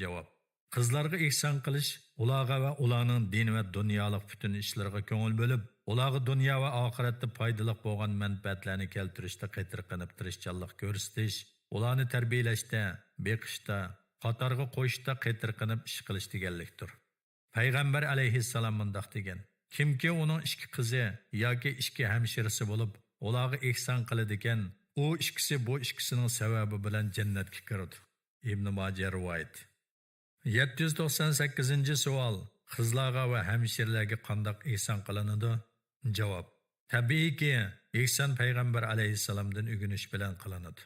Javob. Qizlarga ihson qilish ularga va ularning din va dunyolik butun ishlariga ko'ngil bo'lib, ularga dunyo va oxiratda foydali bo'lgan manfaatlarni keltirishda qaytarqinib tirishchanlik ko'rsatish, ularni tarbiyalashda, beqishda, qatorga qo'yishda qaytarqinib ish qilish deganlikdir. Payg'ambar alayhissalom bundoq degan: kimki uning ikki qizi yoki ikki hamshirasi bo'lib, ularga ihson qiladi ekan, u ikkisi bu ikkisining sababi bilan jannatga kiradi. Ibn Majah rivoyat. 798-savol. Qizlarga va hamshirlarga qanday ihson qilinadi? Javob. Tabiiyki, ihson payg'ambar alayhissalomdan o'rganish bilan qilinadi.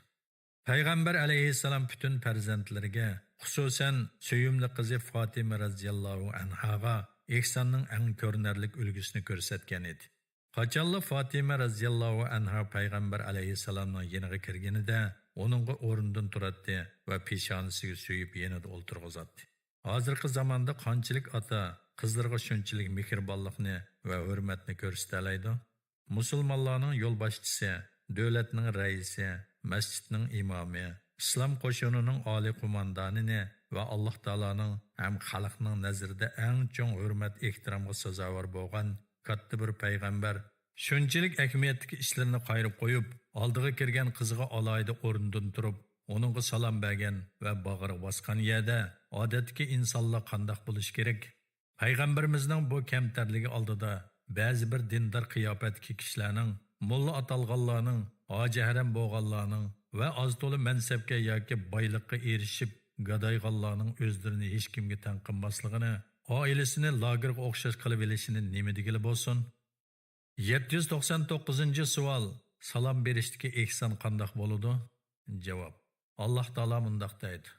Payg'ambar alayhissalom butun farzandlariga, xususan suyumli qizi Fatima radhiyallohu anhaga ihsonning eng ko'rinarli ulgusini ko'rsatgan edi. Qachonli Fatima radhiyallohu anha payg'ambar alayhissalomning yeniga kirganida onunğa o'rnidan turadi va peshonasiga suyib yanada o'ltirg'izadi. Hozirgi zamonda qanchalik ota qizlarga shunchalik mehribonlikni va hurmatni ko'rsatalaydi? Musulmonlarning yo'lboshchisi, davlatning raisi, masjidning imomi, islom qo'shinining oliy qo'mondoni va Alloh taolaning ham xalqning nazarida eng chong hurmat ehtiromga sazovor bo'lgan katta bir payg'ambar shunchalik ahamiyatli ishlarni qayirib qo'yib, oldiga kirgan qiziga alayda o'rnidan turib, onunğa salom bergan va bag'riga bosgan yerda odatdagi insonlar qanday bo'lish kerak? Payg'ambarimizning bu kamtarligi oldida ba'zi bir dindor qiyofatdagi kishilarning, mulla atalganlarning, hojiharam bo'lganlarning va oz to'la mansabga yoki boylikqa erishib gadayganlarning o'zlarini hech kimga tan qilmasligini, oilasini lagerga o'xshash qilib olishini nima degili bo'lsin? 799-savol. Salom berishdagi ihson qanday bo'ladi? Javob. Alloh taolo mundaq deydi: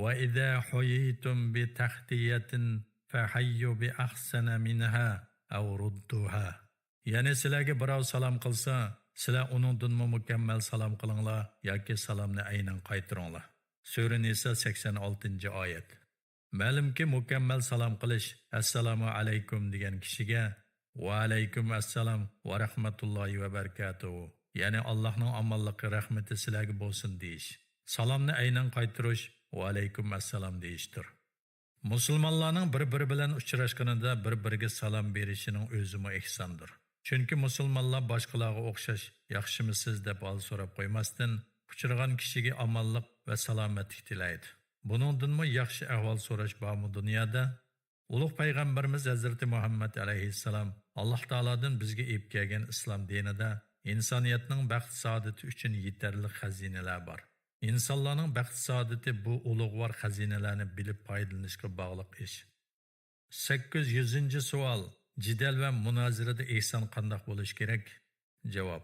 "Va idza huyitum bi tahtiyatin fahayyu bi ahsana minha aw rudduha." Ya'ni sizlarga birov salom qilsa, sizlar uningdan mukammal salom qilinglar yoki salomni aynan qaytaringlar. Sura Nisa 86-oyat. Ma'lumki mukammal salom qilish assalomu alaykum degan kishiga va alaykum assalom va rahmatullohi va barakatuh, ya'ni Allohning omonligi rahmati sizlarga bo'lsin deyish. Salomni aynan qaytirish va alaykum assalom deyishdir. Musulmonlarning bir-biri bilan uchrashganida bir-biriga salom berishining o'zimi ihsondir. Chunki musulmonlar boshqalarga o'xshash yaxshimisiz deb hol so'rab qo'ymasdan, uchragan kishiga omonlik va salomatlik tilaydi. Buningdanmi yaxshi ahvol so'rash bormi dunyoda? Ulug' payg'ambarimiz Hazrati Muhammad alayhissalom Alloh taolodan bizga olib kelgan islom dinida insoniyatning baxt saodati uchun yetarli xazinalar bor. İnsanların bəxt saadeti bu ulug'vor xazinalarni bilib foydalanishga bog'liq ish. 800. savol. Jidal va munozirada ihson qandoq bo'lish kerak? Javob.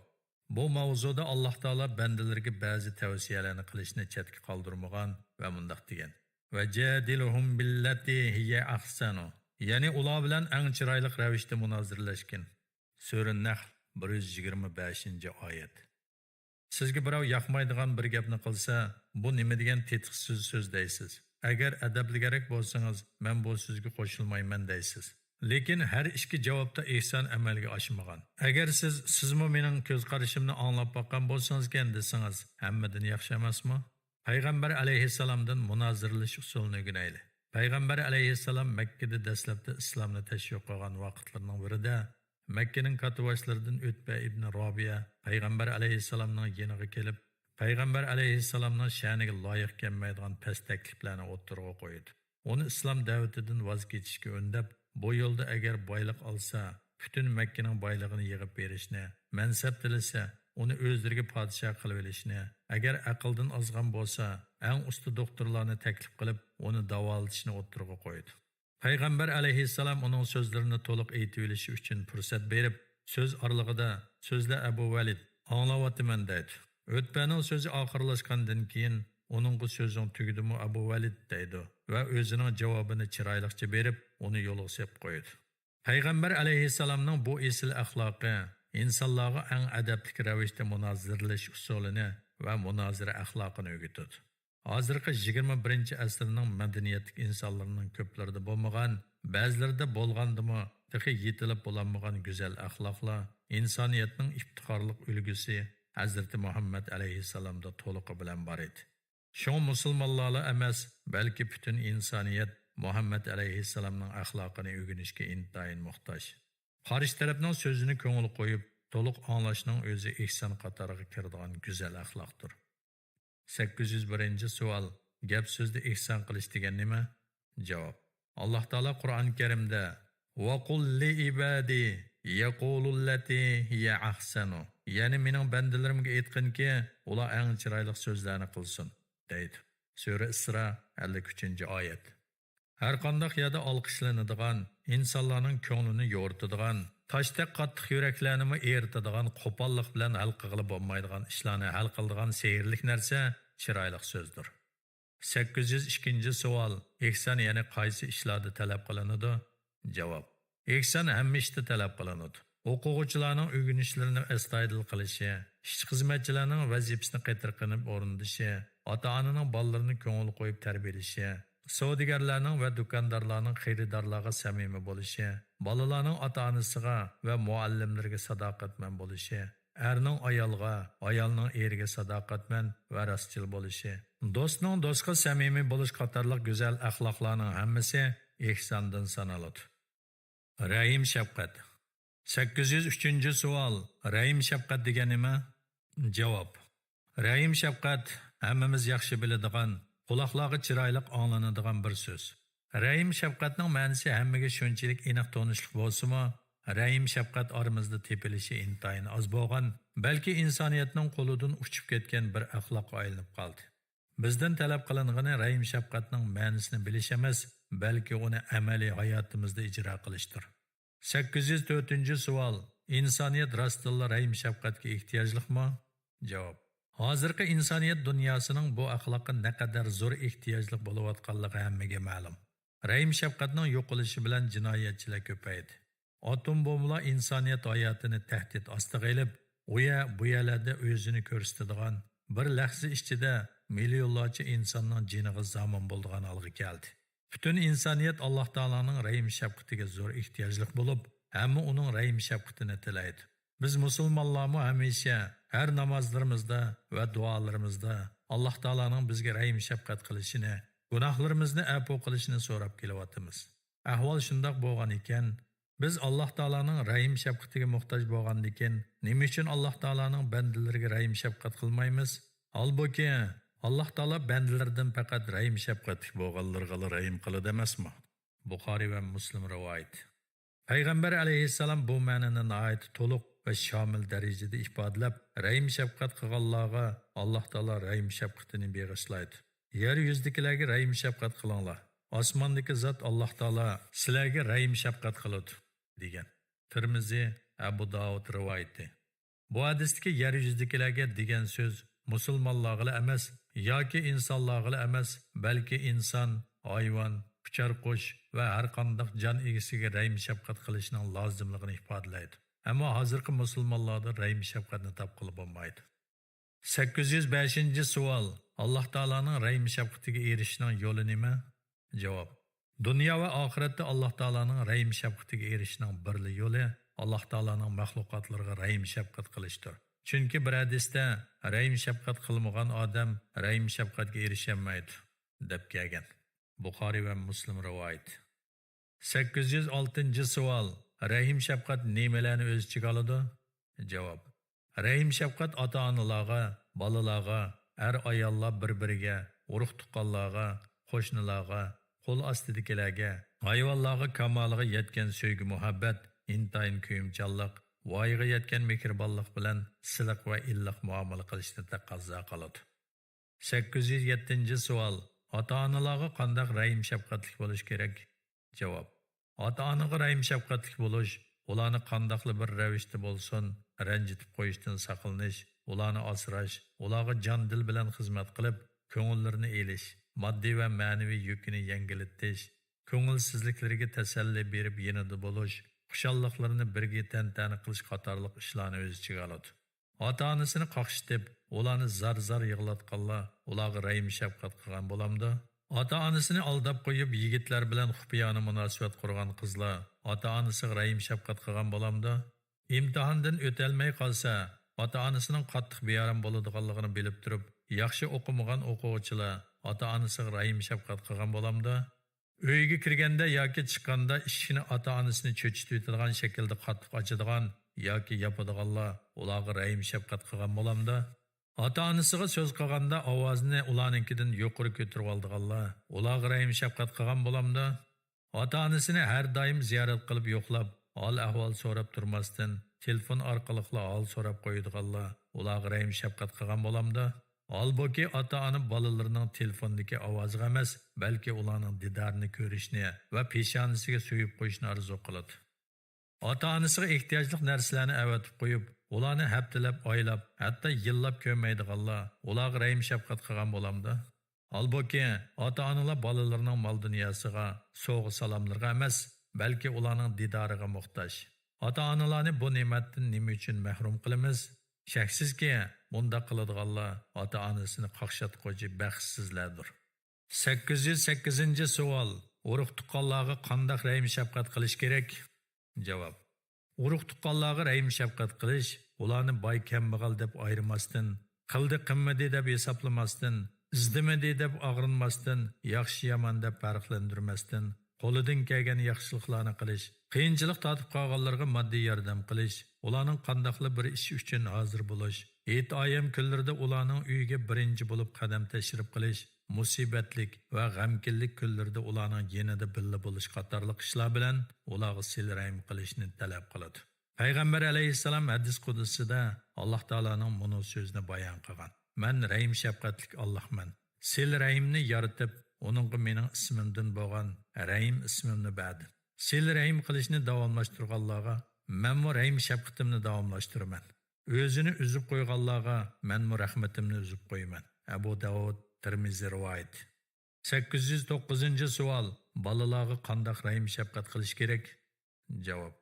Bu mavzuda Alloh taolo bandalarga ba'zi tavsiyalarni qilishni chetga qoldirmagan va mundoq degan. Va jadiluhum billati hiya ahsanu. Ya'ni ular bilan eng chiroyli ravishda munozirlashgan. Sura Nahl 125-oyat. Sizga birov yoqmaydigan bir gapni qilsa, bu nima degan tetiqsiz so'z deysiz. Agar adabligak bo'lsangiz, men bu so'zga qo'shilmayman deysiz. Lekin har ikki javobda ihson amalga oshmagan. Agar sizmi mening ko'z qarashimni anglab boqqan bo'lsangiz-kan desangiz, hammadan yaxshi emasmi? Payg'ambar alayhissalomdan munozirlash usulini o'rganayli. Payg'ambar alayhissalom Makka da dastlabda islomni tashviq qilgan vaqtlarning birida Makkaning katibashlaridan Utba ibn Robiya Payg'ambar alayhissalomning yeniga kelib, Payg'ambar alayhissalomning sha'niga loyiq kelmaydigan past takliflarni o'ttirg'a qo'ydi. Uni islom da'vatidan voz kechishga undab, bu yo'lda agar boylik olsa, butun Makkaning boyligini yig'ib berishni, mansab tilasa, uni o'zlariga podshoh qilib olishni, agar aqldan ozgan bo'lsa, eng usta doktorlarni taklif qilib, uni davolatishni o'ttirg'a qo'ydi. Payg'ambar alayhissalom uning so'zlarini to'liq aytib olishi uchun fursat berib, so'z oralig'ida so'zla Abu Valid anglayapman dedi. O'tbaning so'zi oxirlashgandan keyin uning bu so'zing tugdimi Abu Valid dedi va o'zining javobini chiroyliqcha berib, uni yo'lga sepib qo'ydi. Payg'ambar alayhissalomning bu esil axloqi insonlarga eng adabli ravishda munozirlash usulini va munozira axloqini o'rgatadi. Hozirgi 21-asrning madaniyatlik insonlarining ko'plarida bo'lmagan, ba'zilarida bo'lgandimi, texi yetilib bo'lmagan go'zal axloqlar insoniyatning iftixorlik ulgusi Hazrati Muhammad alayhissalomda to'liqi bilan bor edi. Shu musulmonlar emas, balki butun insoniyat Muhammad alayhissalomning axloqini o'rganishga intayin muhtoj. Qarshi tarafning so'zini ko'ngil qo'yib, to'liq anglashning o'zi ihson qatoriga kiradigan go'zal axloqdir. 801. savol. Gap so'zda ihson qilish degan nima? Javob. Alloh taolo Qur'oni Karimda "Va qul li ibadi yaqulul lati hiya ahsanu", ya'ni mening bandalarimga aytqinki, ular eng chiroyli so'zlarni qilsin, deydi. Sura Isra 53-oyat. Har qanday yerda olqishlanadigan, insonlarning ko'nglini yo'ritadigan, tashdek qattiq yuraklarni eritadigan, qo'pollik bilan hal qilib bo'lmaydigan ishlarni hal qiladigan sehrli narsa chiroyli so'zdir. 802. savol. Ihson yana qaysi ishlarda talab qilinadi? Javob. Ihson hamma ishda talab qilinadi. O'quvchilarning o'rganishlarini astoydil qilishi, ishchi xizmatchilarning vazifasini qaytarqinib o'rindishi, ota-onaning bolalarini ko'ngil qo'yib tarbiyalashi, savdogarlarning va do'kondorlarning xaridorlarga samimiy bo'lishi, bolalarning ota-onasiga va muallimlarga sadoqatmand bo'lishi, erning ayolga, ayolning eriga sadoqatmand va rostchil bo'lishi, do'stning do'stga samimiy bo'lish qatorliq go'zal axloqlarning hammasi ihsondan sanaladi. Rahim shafqat. 803. savol. Rahim shafqat degan nima? Javob. Rahim shafqat hammamiz yaxshi biladigan, quloqlarga chiroyli anglanadigan bir so'z. Rahim shafqatning ma'nosi hammaga shunchalik aniq tonishlik bo'lsa-mu, rahim shafqat oramizda tepilishi intayin oz bo'lgan, balki insoniyatning qo'lidan uchib ketgan bir axloqqa aylanib qoldi. Bizdan talab qilingani rahim shafqatning ma'nosini bilish emas, balki uni amaliy hayotimizda ijro qilishdir. 804. savol. İnsaniyat rastilla rahim shafqatga ehtiyojliqmi? Javob. Hozirgi insoniyat dunyosining bu axloqqa naqadar zo'r ehtiyojli bo'layotganligi hammaga ma'lum. Rahim shafqatning yo'qolishi bilan jinoyatchilar ko'paydi. Atom bombalar insoniyat hayotini tahdid ostiga ilib, bu yerlarda o'zini ko'rsatadigan bir lahza ichida millionlarcha insonning jiniga zamon bo'lgan holga keldi. Bütün insoniyat Alloh taolaning rahim shafqatiga zo'r ehtiyojli bo'lib, hamma uning rahim shafqatini tilaydi. Biz musulmonlarmi hamisha her namazlarımızda ve dualarımızda Alloh taolaning bizga rahim shafqat qilishini gunohlarimizni afv qilishini so'rab kelyapmiz. Ahvol shundoq bo'lgan ekan, biz Alloh taolaning rahim shafqatiga muhtoj bo'lgandan keyin nima uchun Alloh taolaning bandalariga rahim shafqat qilmaymiz? Halbuki Alloh taolo bandalaridan faqat rahim shafqatli bo'lganlarga rahim qiladi emasmi? Buxoriy va Muslim rivoyat. Payg'ambar alayhissalom bu ma'noni nihoyat to'liq va shamil darajada ifodalab, rahim shafqat qilganlarga Alloh taolo rahim shafqatini bag'ishlaydi. Yer yuzidagilarga rahim shafqat qilinglar. Osmondagi zot Alloh taolo sizlarga rahim shafqat qiladi degan. Tirmiziy, Abu Dawud rivoyati. Bu hadisdagi yer yuzidagilarga degan so'z musulmonlarga emas yoki insonlarga emas, balki inson, hayvon, uchar qush va har qanday jon egasiga rahim shafqat qilishning lozimligini ifodalaydi. Ammo hozirgi musulmonlarda rahim shafqatni topqilib bo'lmaydi. 805-savol. Alloh taolaning rahim shafqatiga erishishning yo'li nima? Javob. Dunyo va oxiratda Alloh taolaning rahim shafqatiga erishishning birli yo'li Alloh taolaning mahluqotlarga rahim shafqat qilishdir. Chunki bir hadisda rahim shafqat qilmagan odam rahim shafqatga erishamaydi deb kelgan. Buxoriy va Muslim rivoyat. 806-savol. Rahim shafqat nimalarni o'z ichiga oladi? Javob. Rahim shafqat ota-onalarga, bolalarga, ayollar bir-biriga, urug' tuqqanlarga, qo'shnilarga, qo'l ostidagilarga, hayvonlarga kamoliga yetgan sevgi muhabbat, intayin kuyimchanlik, voyaga yetgan mehribonlik bilan siliq va illiq muomala qilishni taqozo qiladi. 807-savol. Ota-onalarga qanday rahim shafqatli bo'lish kerak? Javob. Ota-onaga rahim shafqatli bo'lish, ularni qandaqli bir ravishda bo'lsin, ranjitib qo'yishdan saqlanish, ularni asrash, ularga jon dil bilan xizmat qilib, ko'ngillarini elish, moddiy va ma'naviy yukini yengillatish, ko'ngilsizliklariga tasalli berib yanida bo'lish, xushalliqlarini birga tantana qilish qatorliq ishlarni o'z ichiga oladi. Ota-onasini qaqshitib, ularni zar-zar yig'latganlar ularga rahim shafqat qilgan bo'lamdi. Ota-onasini aldab qo'yib yigitlar bilan xufiyona munosabat qurgan qizlar ota-onasiga rahim shafqat qilgan bo'lamdi. Imtihondan o'tolmay qolsa, ota-onasining qattiq beyaram bo'ladiganligini bilib turib, yaxshi o'qimagan o'quvchilar ota-onasiga rahim shafqat qilgan bo'lamdi. Uyga kirganda yoki chiqqanda ishini ota-onasini cho'chitib o'tadigan shaklda qattiq ochadigan yoki yopadiganlar ularga rahim shafqat qilgan bo'lamdi. Ota-onasiga so'z qilganda ovozini ularninkidan yuqori ko'tarib oldiganlar ularga rahim shafqat qilgan bo'lamdi. Ota-onasini har doim ziyorat qilib yo'qlab, hol-ahvol so'rab turmasdan telefon orqali hol so'rab qo'yadiganlar ularga rahim shafqat qilgan bo'lamdi. Halbuki ota-ona bolalarining telefondagi ovoziga emas, balki ularning didorini ko'rishni va peshonasiga so'yib qo'yishni orzu qiladi. Ota-onasiga ehtiyojli narsalarni avatib qo'yib, ularni haftalab, oylab, hatto yillab ko'rmaydiganlar ularga rahim shafqat qilgan bo'lamdi. Halbuki ota-onalar bolalarining mol dunyosiga, sovg'a salomlarga emas, balki ularning didoriga muhtoj. Ota-onalarni bu ne'matdan nima uchun mahrum qilamiz? Shaksizki, bunda qiladiganlar ota-onasini qaqshatquvchi baxtsizlardir. 808-savol. Urug' tuqqanlarga qanday rahim shafqat qilish kerak? Javob. Urug' tuqqanlarga rahim shafqat qilish, ularni boy kambag'al deb ayirmasdan, qildi qimmadi deb hisoblamasdan, izdimadi deb og'rinmasdan, yaxshi yomon deb farqlantirmasdan, qo'lidan kelgan yaxshiliklarni qilish, qiyinchilik tortib qolganlarga moddiy yordam qilish, ularning qandaqli bir ish uchun hozir bo'lish, ayam kunlarda ularning uyiga birinchi bo'lib qadam tashrif qilish, musibatlik va g'amkinlik kunlarda ularning yanada birga bo'lish qatorliq ishlar bilan ularga sil-rahim qilishni talab qiladi. Payg'ambar alayhissalom hadis qudusida Alloh taolaning bunu so'zini bayon qilgan. Men rahim shafqatlik Allohman. Sil-rahimni yaratib, uningga mening ismimdan bo'lgan Rahim ismimni berdi. Sil-rahim qilishni davomlashtirganlarga men rahim shafqatimni davomlashtiraman. O'zini uzib qo'yganlarga men rahmatimni uzib qo'yaman. Abu Dawud, Tirmiziy rivoyat. 809-savol. Bolalarga qanday rahim shafqat qilish kerak? Javob.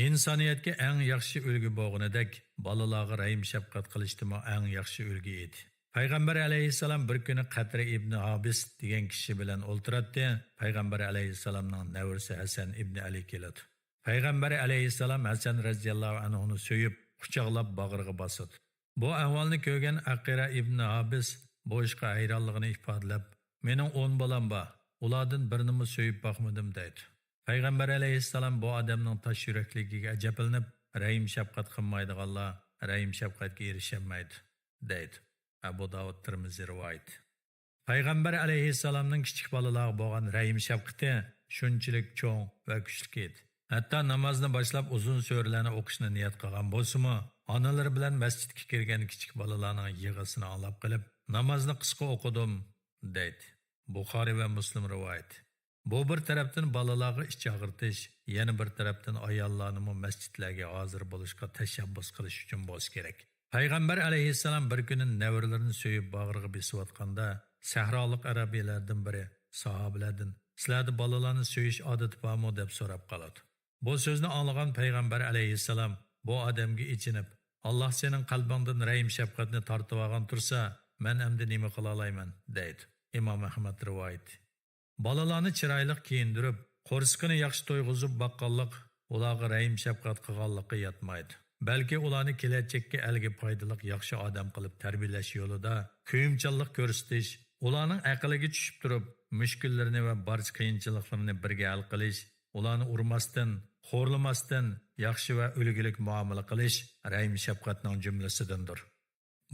İnsaniyatga eng yaxshi ulgu bo'lganidek, bolalarga rahim shafqat qilishmi eng yaxshi ulgu edi. Payg'ambar alayhissalom bir kuni Qatri ibn Habis degan kishi bilan o'ltiradi. Payg'ambar alayhissalomning navrasi Hasan ibn Ali keladi. Payg'ambar alayhissalom Hasan radhiyallohu anhuni so'yib, quchoqlab bag'riga bosadi. Bu ahvolni ko'rgan Aqira ibn Habis bu ishga hayronligini ifodalab, mening 10 bolam bor, ulardan birini so'yib boqmadim deydi. Payg'ambar alayhissalom bu odamning tosh yurakligiga ajablanib, rahim shafqat qilmaydiganlar rahim shafqatga erishamaydi deydi. Abu Davud Tirmizi rivoyat. Payg'ambar alayhissalomning kichik bolalarga bo'lgan rahim shafqati shunchalik cho'ng va kuchli edi. Hatto namozni boshlab uzun so'rlarni o'qishni niyat qilgan bo'lsa-mu, onalari bilan masjidga kirgan kichik bolalarning yig'isini anglab qilib, namozni qisqa o'qidim deydi. Buxoriy va Muslim rivoyat. Bu bir tarafdan bolalarga iç ağırtış, yana bir tarafdan ayollarni masjidlarga hozir bo'lishga tashabbus qilish uchun bo'lish kerak. Payg'ambar alayhissalom bir kuni nevaralarini so'yib bag'riga besayotganda, sahrolik arabiylardan biri sahobalardan "Sizlarda bolalarni so'yish odati bormi?" deb so'rab qoladi. Bu so'zni anglagan Payg'ambar alayhissalom bu odamga ichinib, "Alloh sening qalbingdan rahim shafqatni tortib olgan tursa, men endi nima qila olayman?" deydi. İmam Ahmad rivoyat. Balalarni chiroyli kiyindirib, qo'rsqini yaxshi to'yg'izib baqqanlik ularga rahim shafqat qilganlikqa yetmaydi. Balki ularni kelajakka elga foydali yaxshi odam qilib tarbiyalash yo'lida kuyimchanlik ko'rsatish, ularning aqliga tushib turib, mushkullarini va barcha qiyinchiliklarni birga hal qilish, ularni urmasdan, xo'rlamasdan yaxshi va ulgulik muomala qilish rahim shafqatning jumlasidandir.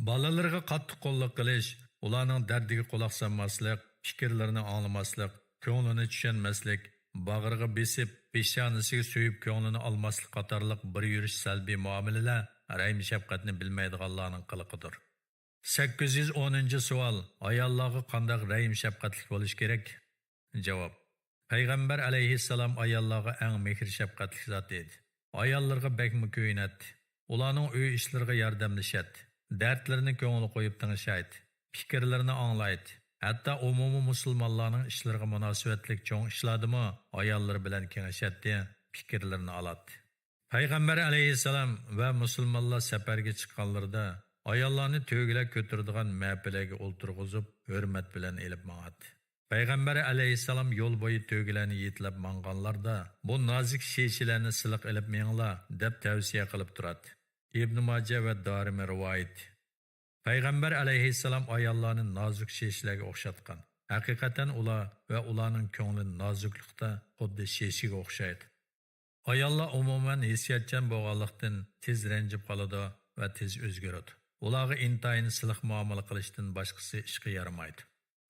Balalarga qattiq qo'llik qilish, ularning dardiga quloq solmaslik, fikrlarini anglamaslik, ko'nglini tushunmaslik, bag'riga besib, peshonasiga so'yib ko'nglini olmaslik qatorliq bir yurish salbiy muomalalar rahim shafqatni bilmaydiganlarning qiliqidir. 810-savol. Ayollarga qanday rahim shafqatli bo'lish kerak? Javob. Payg'ambar alayhissalom ayollarga eng mehr shafqatli zot edi. Ayollarga bakmi ko'ynatdi. Ularning uy ishlariga yordamlashadi. Dardlarini ko'ngli qo'yib tingishaydi. Fikrlarini anglaydi. Hatta umumiy musulmonlarning ishlariga munosabatlik cho'ng ishladimi, ayollar bilan kengashadi, fikrlarini oladi. Payg'ambar alayhissalom va musulmonlar safarga chiqqanlarida ayollarni to'g'ilab ko'taradigan mahfilaga o'ltirg'izib, hurmat bilan elib mangadi. Payg'ambar alayhissalom yo'l bo'yi to'g'ilani yetlab manganlarda bu nozik shishalarni siliq elib menglar deb tavsiya qilib turadi. Ibn Majah va Darimi rivoyat. Payg'ambar alayhissalom ayollarni nozik shishalarga o'xshatgan. Haqiqatan ular va ularning ko'ngli noziklikda xuddi shishaga o'xshaydi. Ayollar umuman hissiyatchan bo'lganlikdan tez ranjib qoladi va tez o'zgaradi. Ularga intayin siliq muomala qilishdan boshqasi ishga yaramaydi.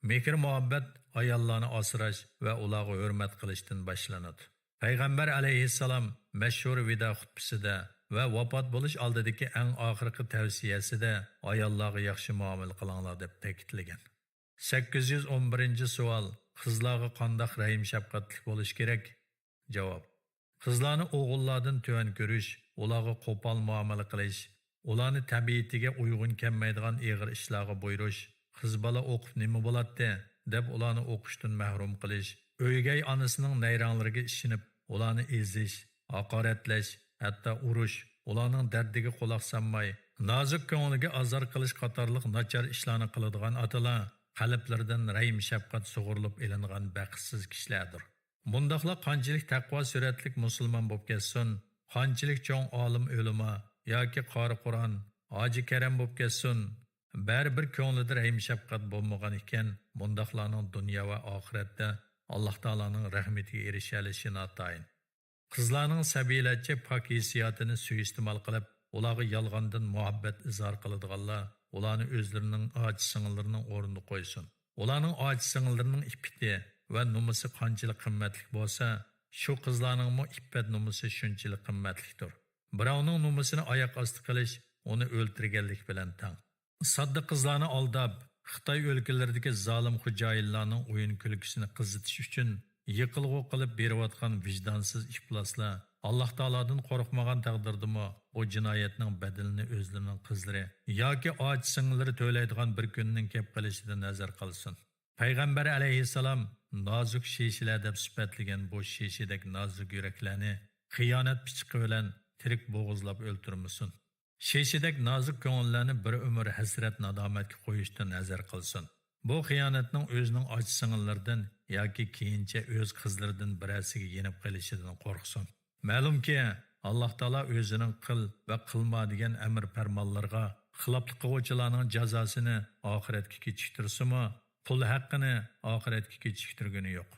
Mehr muhabbat ayollarni asrash va ularga hurmat qilishdan boshlanadi. Payg'ambar alayhissalom mashhur vido xutbasida va vafot bo'lish oldidagi eng oxirgi tavsiyasida ayollarga yaxshi muomala qilinglar deb ta'kidlagan. 811-savol. Qizlarga qanday rahim shafqatli bo'lish kerak? Javob. Qizlarni o'g'illardan tuvan ko'rish, ularga qo'pol muomala qilish, ularni tabiatiga uyg'un kelmaydigan og'ir ishlarga buyurish, qiz bola o'qib nima bo'ladi deb ularni o'qishdan mahrum qilish, o'ygay onasining nayranlariga ishinib, ularni ezish, haqoratlash, hatto urush, ularning dardiga quloq solmay, nozik ko'ngliga azor qilish qatorliq nachar ishlarni qiladigan otalar qalblaridan rahim shafqat sug'urilib elingan baxtsiz kishilardir. Bundaqlar qanchalik taqvo suratlik musulmon bo'lib ketsin, qanchalik cho'ng olim ulamo yoki qori Qur'on, hoji karam bo'lib ketsin, baribir ko'nglida rahim shafqat bo'lmagan ekan, bundaqlarning dunyo va oxiratda Alloh taolaning rahmatiga erisha olishi notayin. Qizlarning sabilatcha pok hissiyotini suiiste'mol qilib, ularga yolg'ondan muhabbat izhor qiladiganlar, ularni o'zlarining ojiz singillarining o'rnida qo'ysin. Ularning ojiz singillarining iffati va nomusi qanchalik qimmatli bo'lsa, shu qizlarning iffat nomusi shunchalik qimmatlidir. Birovning nomusini oyoq osti qilish uni o'ltirganlik bilan teng. Sodda qizlarni aldab, Xitoy o'lkalaridagi zolim xo'jayinlarning o'yin kulgisini qizitish uchun yiqilg'u qilib berayotgan vijdonsiz ifloslar Alloh taoladan qo'rqmagan taqdirdami bu jinoyatning badalini o'zlarining qizlari yoki och singillari to'laydigan bir kunning kelib qolishidan nazar qilsin. Payg'ambar alayhissalom nozik shishalar deb sifatlagan bu shishadek nozik yuraklarni xiyonat pichiqi bilan tirik bo'g'izlab o'ltirmasin. Shishadek nozik ko'ngillarni bir umr hasrat nadomatga qo'yishdan nazar qilsin. Bu xiyonatning o'zining och singillaridan yoki keyincha o'z qizlaridan birasiga yenib qolishidan qo'rqsin. Ma'lumki, Alloh taolo o'zining qil va qilma degan amr farmonlarga xiloflik qiluvchilarning jazosini oxiratga kechiktirsimi, qul haqqini oxiratga kechiktirgani yo'q.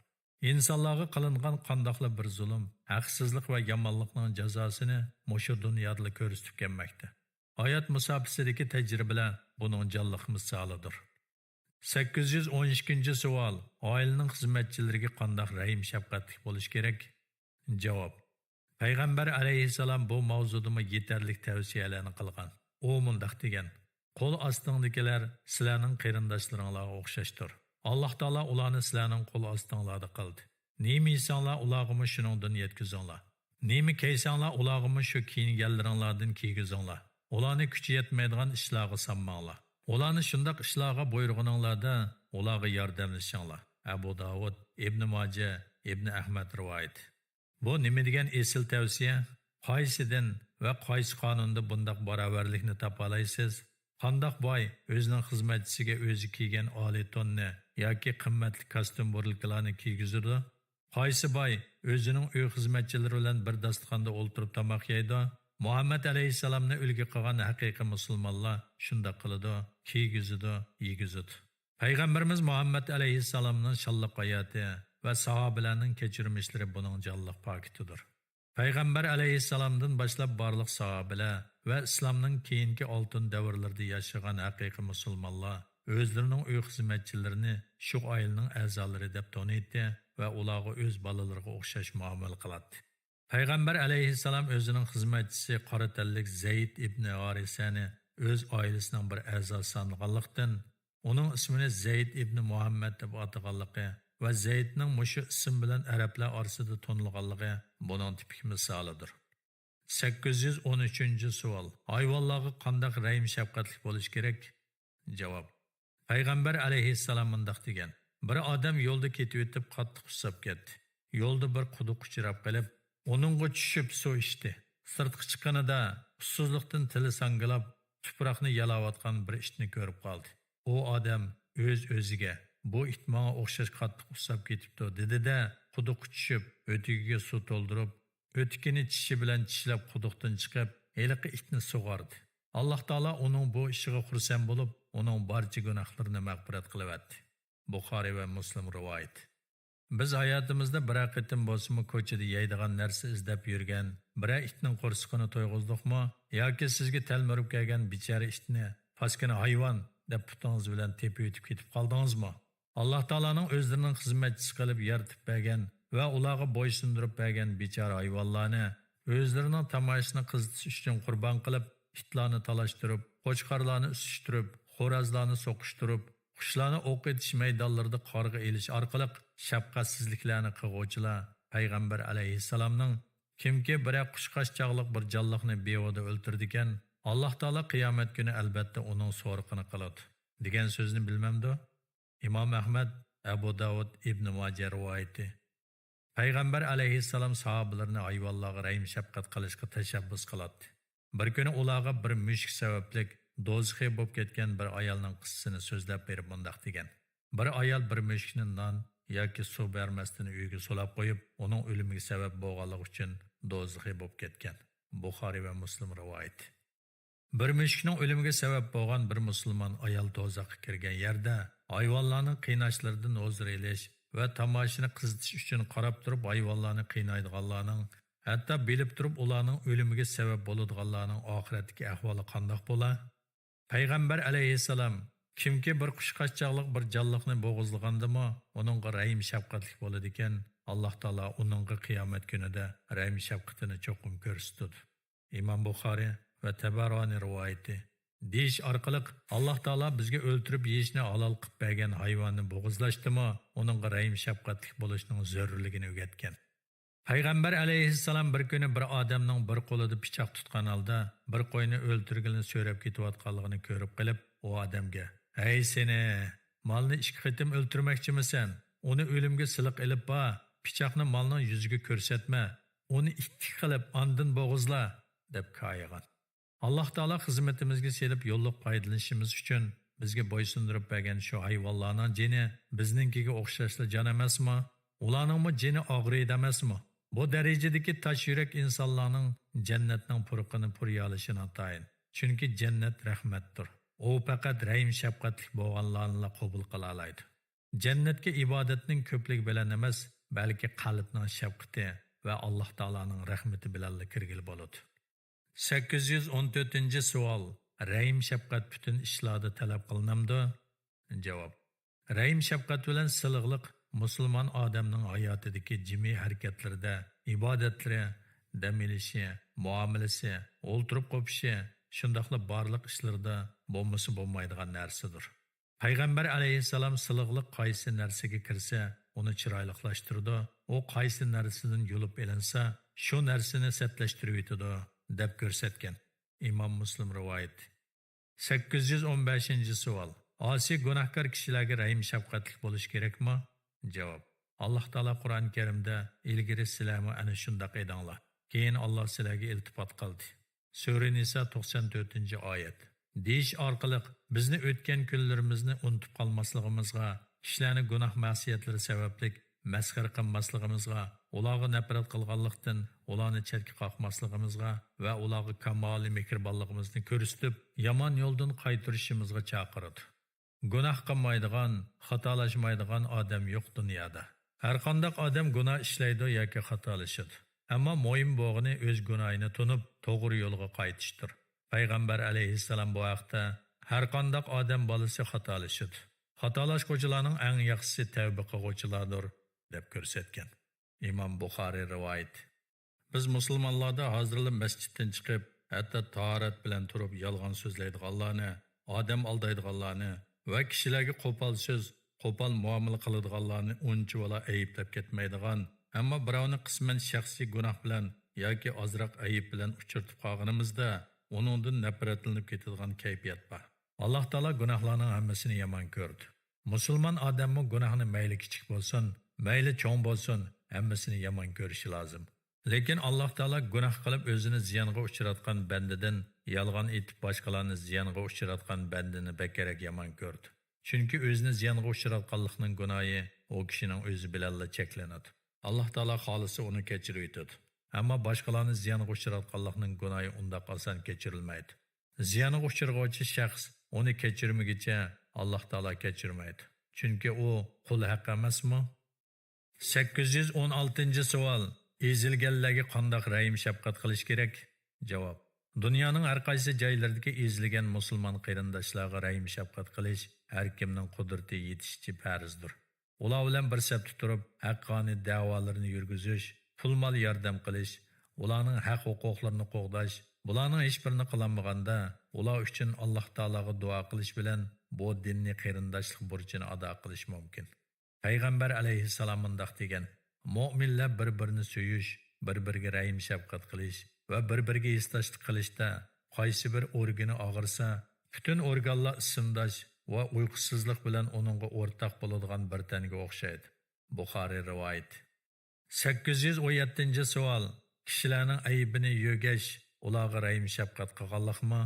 İnsanlarga qilingan qandoqli bir zulm, haqsizlik va yomonlikning jazosini mushu dunyoda ko'rsatib kelmoqda. Hayot musobasidagi tajribalar buning jonliq misolidir. 812 savol. Oilaning xizmatchilariga qandoq rahim shafqatli bo'lish kerak? Javob. Payg'ambar alayhissalom bu mavzuda yetarli tavsiyalarni qilgan. U mundaq degan: qo'l ostingdagilar sizlarning qarindoshlaringlarga o'xshashdir. Alloh taolo ularni sizlarning qo'l ostinglarda qildi. Nima yesanglar ularga shuningdan yetkazinglar. Nima kiysanglar ularga shu kiyinganlaringlardan kiygizinglar. Ularni kuchi yetmaydigan ishlarga sanmanglar. Ularni shundoq ishlarga buyurganinglarda ularga yordamlashinglar. Abu Davud, Ibn Majah, Ibn Ahmad rivoyat. Bu nima degan esil tavsiya? Qaysidan va qaysi qonunda bundaq barobarlikni topa olaysiz? Qandoq boy o'zining xizmatchisiga o'zi kiygan oliy tonni yoki qimmatli kostyum burilkalarni kiygizadi? Qaysi boy o'zining uy xizmatchilari bilan bir dasturxonda o'ltirib tomoq yeydi? Muhammad alayhissalomni ulgu qilgan haqiqiy musulmonlar shunday qiladi, kiygizadi, yegizadi. Payg'ambarimiz Muhammad alayhissalomning shonliq hayoti va sahobalarning kechirmishlari buning jonliq paketidir. Payg'ambar alayhissalomdan boshlab barliq sahobalar va islomning keyingi oltin davrlarida yashagan haqiqiy musulmonlar o'zlarining uy xizmatchilarini shu oilaning a'zolari deb taniydi va ularga o'z bolalariga o'xshash muomala qiladi. Payg'ambar alayhissalom o'zining xizmatchisi qora tanlik Zayd ibn Harisani o'z oilasining bir a'zosi sanganlikdan uning ismini Zayd ibn Muhammad deb ataganligi va Zaydning mushu ism bilan arablar orasida tanilganligi buning tipik misolidir. 813 savol. Hayvonlarga qanday rahim shafqatli bo'lish kerak? Javob. Payg'ambar alayhissalom mundaq degan: bir odam yo'lda ketib o'tib qattiq usab ketdi. Yo'lda bir quduq uchrab qolib, uningga tushib suv ichdi. Sirtqa chiqqanida ussizlikdan tili sangilab, tuproqni yalayotgan bir itni ko'rib qoldi. U odam o'z-o'ziga: bu it menga o'xshash qattiq usab ketibdi dedi-da, quduqqa tushib, o'tigiga suv to'ldirib, o'tikini tishi bilan tishlab quduqdan chiqib, heliqi itni sug'ardi. Alloh taolo uning bu ishiga xursand bo'lib, uning barcha gunohlarini mag'firat qilibdi. Buxoriy va Muslim rivoyat. Biz hayotimizda bir qitim bo'lsa-mu ko'chada yeydigan narsa izlab yurgan, bir itning qo'rsiqini to'yg'izdikmi yoki sizga talmirib kelgan bichara itni paskina hayvon deb putingiz bilan tepib o'tib ketib qoldingizmi? Alloh taolaning o'zlarining xizmatchisi qilib yaratib bergan va ularga bo'ysundirib bergan bichara hayvonlarni o'zlarining tamoyishini qizitish uchun qurbon qilib, itlarni talashtirib, qo'chqarlarni usishtirib, xo'razlarni so'qishtirib, qushlarni o'q etish maydonlarida qarg'a elish orqali shafqatsizliklarni qilguvchilar Payg'ambar alayhissalomning kimki bir qushqashchaqliq bir jonliqni bevoda o'ltirdigan, Alloh taolo qiyomat kuni albatta uning so'riqini qiladi degan so'zni bilmamdi. Imom Ahmad, Abu Davud, Ibn Majah rivoyati. Payg'ambar alayhissalom sahobalarni hayvonlarga rahim shafqat qilishga tashabbus qiladi. Bir kuni ularga bir mushuk sababli do'zaxga bo'lib ketgan bir ayolning qissasini so'zlab berib mundaq degan: bir ayol bir mushukni non yoki suv bermasdan uyga solab qo'yib, uning o'limiga sabab bo'lganligi uchun do'zaxga bo'lib ketgan. Buxoriy va Muslim rivoyati. Bir mushukning o'limiga sabab bo'lgan bir musulmon ayol do'zaxga kirgan yerda hayvonlarning qiynashlaridan o'zir elish va tamoshini qizitish uchun qarab turib hayvonlarni qiynaydiganlarning, hatto bilib turib ularning o'limiga sabab bo'ladiganlarning oxiratdagi ahvoli qandoq bo'lar? Payg'ambar alayhissalom kimki bir qushqachchaqliq bir jonliqni bo'g'izlagandimi, uningga rahim shafqatli bo'ladi ekan, Alloh taolo uningga qiyomat kunida rahim shafqatini cho'qim ko'rsatadi. Imom Buxoriy va Tabaroni rivoyati. Deyish orqali Alloh taolo bizga o'ltirib yeyishni halol qilib bergan hayvonni bo'g'izlashdimi, uningga rahim shafqatli bo'lishning zarurligini o'rgatgan. Payg'ambar alayhissalom bir kuni bir odamning bir qo'lida pichoq tutgan holda bir qo'yni o'ltirganini so'rab ketayotganligini ko'rib qilib, u odamga: "Ey seni, molni ikki qitim o'ltirmoqchimisan? Uni o'limga siliq ilib ba, pichoqni molning yuziga ko'rsatma, uni ikki qilib andin bo'g'izla" deb qayagan. Alloh taolo xizmatimizga selib yo'llab foydalanishimiz uchun bizga bo'ysundirib bergan shu hayvonlarning jini bizninkiga o'xshashli jon emasmi? Ularning jini og'riydi emasmi? Bu darajadagi tosh yurak insonlarning jannatning purqini puriyolishini atayin. Chunki jannat rahmatdir. U faqat rahim shafqatli bo'lganlarni qabul qila oladi. Jannatga ibodatning ko'pligi bilan emas, balki qalbning shafqati va Alloh taolaning rahmati bilan kirgil bo'ladi. 814-savol. Rahim shafqat butun ishlarda talab qilinamdi? Javob. Rahim shafqat bilan silliqlik musulmon odamning hayotidagi jimiy harakatlarida, ibodatlari, dam olishi, muomalasi, o'ltirib qopishi, shundaqla barliq ishlarda bo'lmasa bo'lmaydigan narsadir. Payg'ambar alayhissalom silliqlik qaysi narsaga kirsa, uni chiroyliqlashtirdi, u qaysi narsadan yulib elinsa, shu narsani satlashtirib yetadi deb ko'rsatgan. Imom Muslim rivoyat. 815-savol. Asi gunohkor kishilarga rahim shafqatli bo'lish kerakmi? Javob. Alloh taolo Qur'on Karimda ilgari sizlarni ana shunday edinglar. Keyin Alloh sizlarga iltifot qildi. Sura Nisa 94-oyat. Deyish orqali bizni o'tgan kunlarimizni unutib qolmasligimizga, kishilarning gunoh ma'siyatlari sababli masxara qilmasligimizga, ularga nafrat qilganlikdan ularni chetga qoqmasligimizga va ularga kamoli mehribonligimizni ko'rsatib, yomon yo'ldan qaytarishimizga chaqiradi. Gunoh qilmaydigan, xatolashmaydigan odam yo'q dunyoda. Har qanday odam gunoh ishlaydi yoki xatolashadi. Ammo muhim bo'lgani o'z gunohini tunib, to'g'ri yo'lga qaytishdir. Payg'ambar alayhissalom bu haqda har qanday odam bolasi xatolashadi. Xatolashuvchilarning eng yaxshisi tavba qiluvchilardir deb ko'rsatgan. Imom Buxoriy rivoyat. Biz musulmonlarda hozirlar masjiddan chiqib, hatto tahorat bilan turib yolg'on so'zlaydiganlarni, odam aldaydiganlarni va kishilarga qo'pol so'z, qo'pol muomala qiladiganlarni uncha vola ayblab ketmaydigan, ammo birovni qisman shaxsiy gunoh bilan yoki ozroq ayib bilan uchirtib qolganimizda uningdan nafratlanib ketadigan kayfiyat bor. Alloh taolo gunohlarning hammasini yomon ko'rdi. Musulmon odamning gunohini mayli kichik bo'lsin, mayli cho'ng bo'lsin, hammasini yomon ko'rishi lozim. Lekin Alloh taolo gunoh qilib o'zini ziyonga uchratgan bandadan yolg'on aytib boshqalarni ziyonga uchratgan bandani bakarak yomon ko'rdi. Chunki o'zini ziyonga uchratganlikning gunohi u kishining o'zi bilan cheklanadi. Alloh taolo xolisi uni kechirib o'tadi. Ammo boshqalarni ziyonga uchratganlikning gunohi undaq oson kechirilmaydi. Ziyonga uchirg'uvchi shaxs uni kechirmagicha Alloh taolo kechirmaydi. Chunki u qul haq emasmi? 816-savol. Ezilganlarga qanday rahim shafqat qilish kerak? Javob. Dunyoning har qaysi joylaridagi ezilgan musulmon qarindoshlarga rahim shafqat qilish har kimning qudrati yetishicha farzdir. Ular bilan bir safda turib, haqqoniy da'volarni yurgizish, pul-mol yordam qilish, ularning haq-huquqlarini qo'g'dash, bularning hech birini qilmaganda, ular uchun Alloh taologa duo qilish bilan bu dinni qarindoshlik burchini ado qilish mumkin. Payg'ambar alayhissalom mundaq degan: Mu'minlar bir-birini söyish, bir-biriga rahim shafqat qilish va bir-biriga hislashlik qilishda qaysi bir organi og'irsa, butun organlar ismdosh va uyqusizlik bilan uningga o'rtaq bo'ladigan bir tanga o'xshaydi. Buxoriy rivoyat. 817-savol. Kishilarning aybini yo'gash, ularga rahim shafqat qilganlikmi?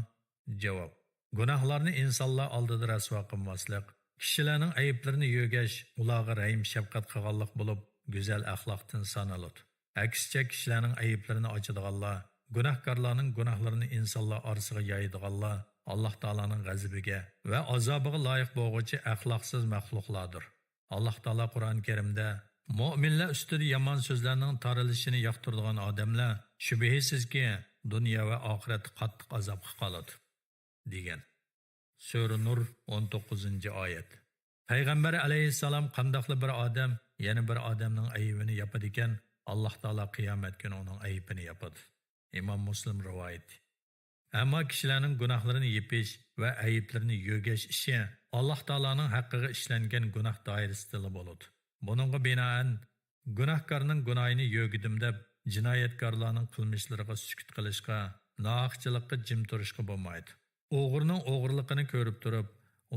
Javob. Gunohlarni insonlar oldida rasvo qilmaslik, kishilarning ayblarini yo'gash, ularga rahim shafqat qilganlik bo'lib, go'zal axloqdan sanaladi. Aksicha kishilarning ayblarini ochadiganlar, gunohkorlarning gunohlarini insonlar orasiga yoyadiganlar Alloh taolaning g'azabiga va azobiga loyiq bo'lg'uchi axloqsiz maxluqlardir. Alloh taolo Qur'on Karimda mu'minlar ustida yomon so'zlarning tarilishini yoqtiradigan odamlar shubhisizki dunyo va oxiratda qattiq azobga qoladi degan. Sura Nur 19-oyat. Payg'ambar alayhissalom qandoqli bir odam yana bir odamning aybini yapadi ekan, Alloh taolo qiyomat kuni uning aybini yapadi. Imom Muslim rivoyat. Ammo kishilarning gunohlarini yepish va ayblarini yo'gash ishi Alloh taolaning haqqiga ishlangan gunoh doirasida bo'ladi. Buningga binoan gunohkorning gunohini yo'gidim deb jinoyatkorlarning qilmishlariga sukut qilishga, nohaqchilikqa jim turishga bo'lmaydi. O'g'rining o'g'irligini ko'rib turib,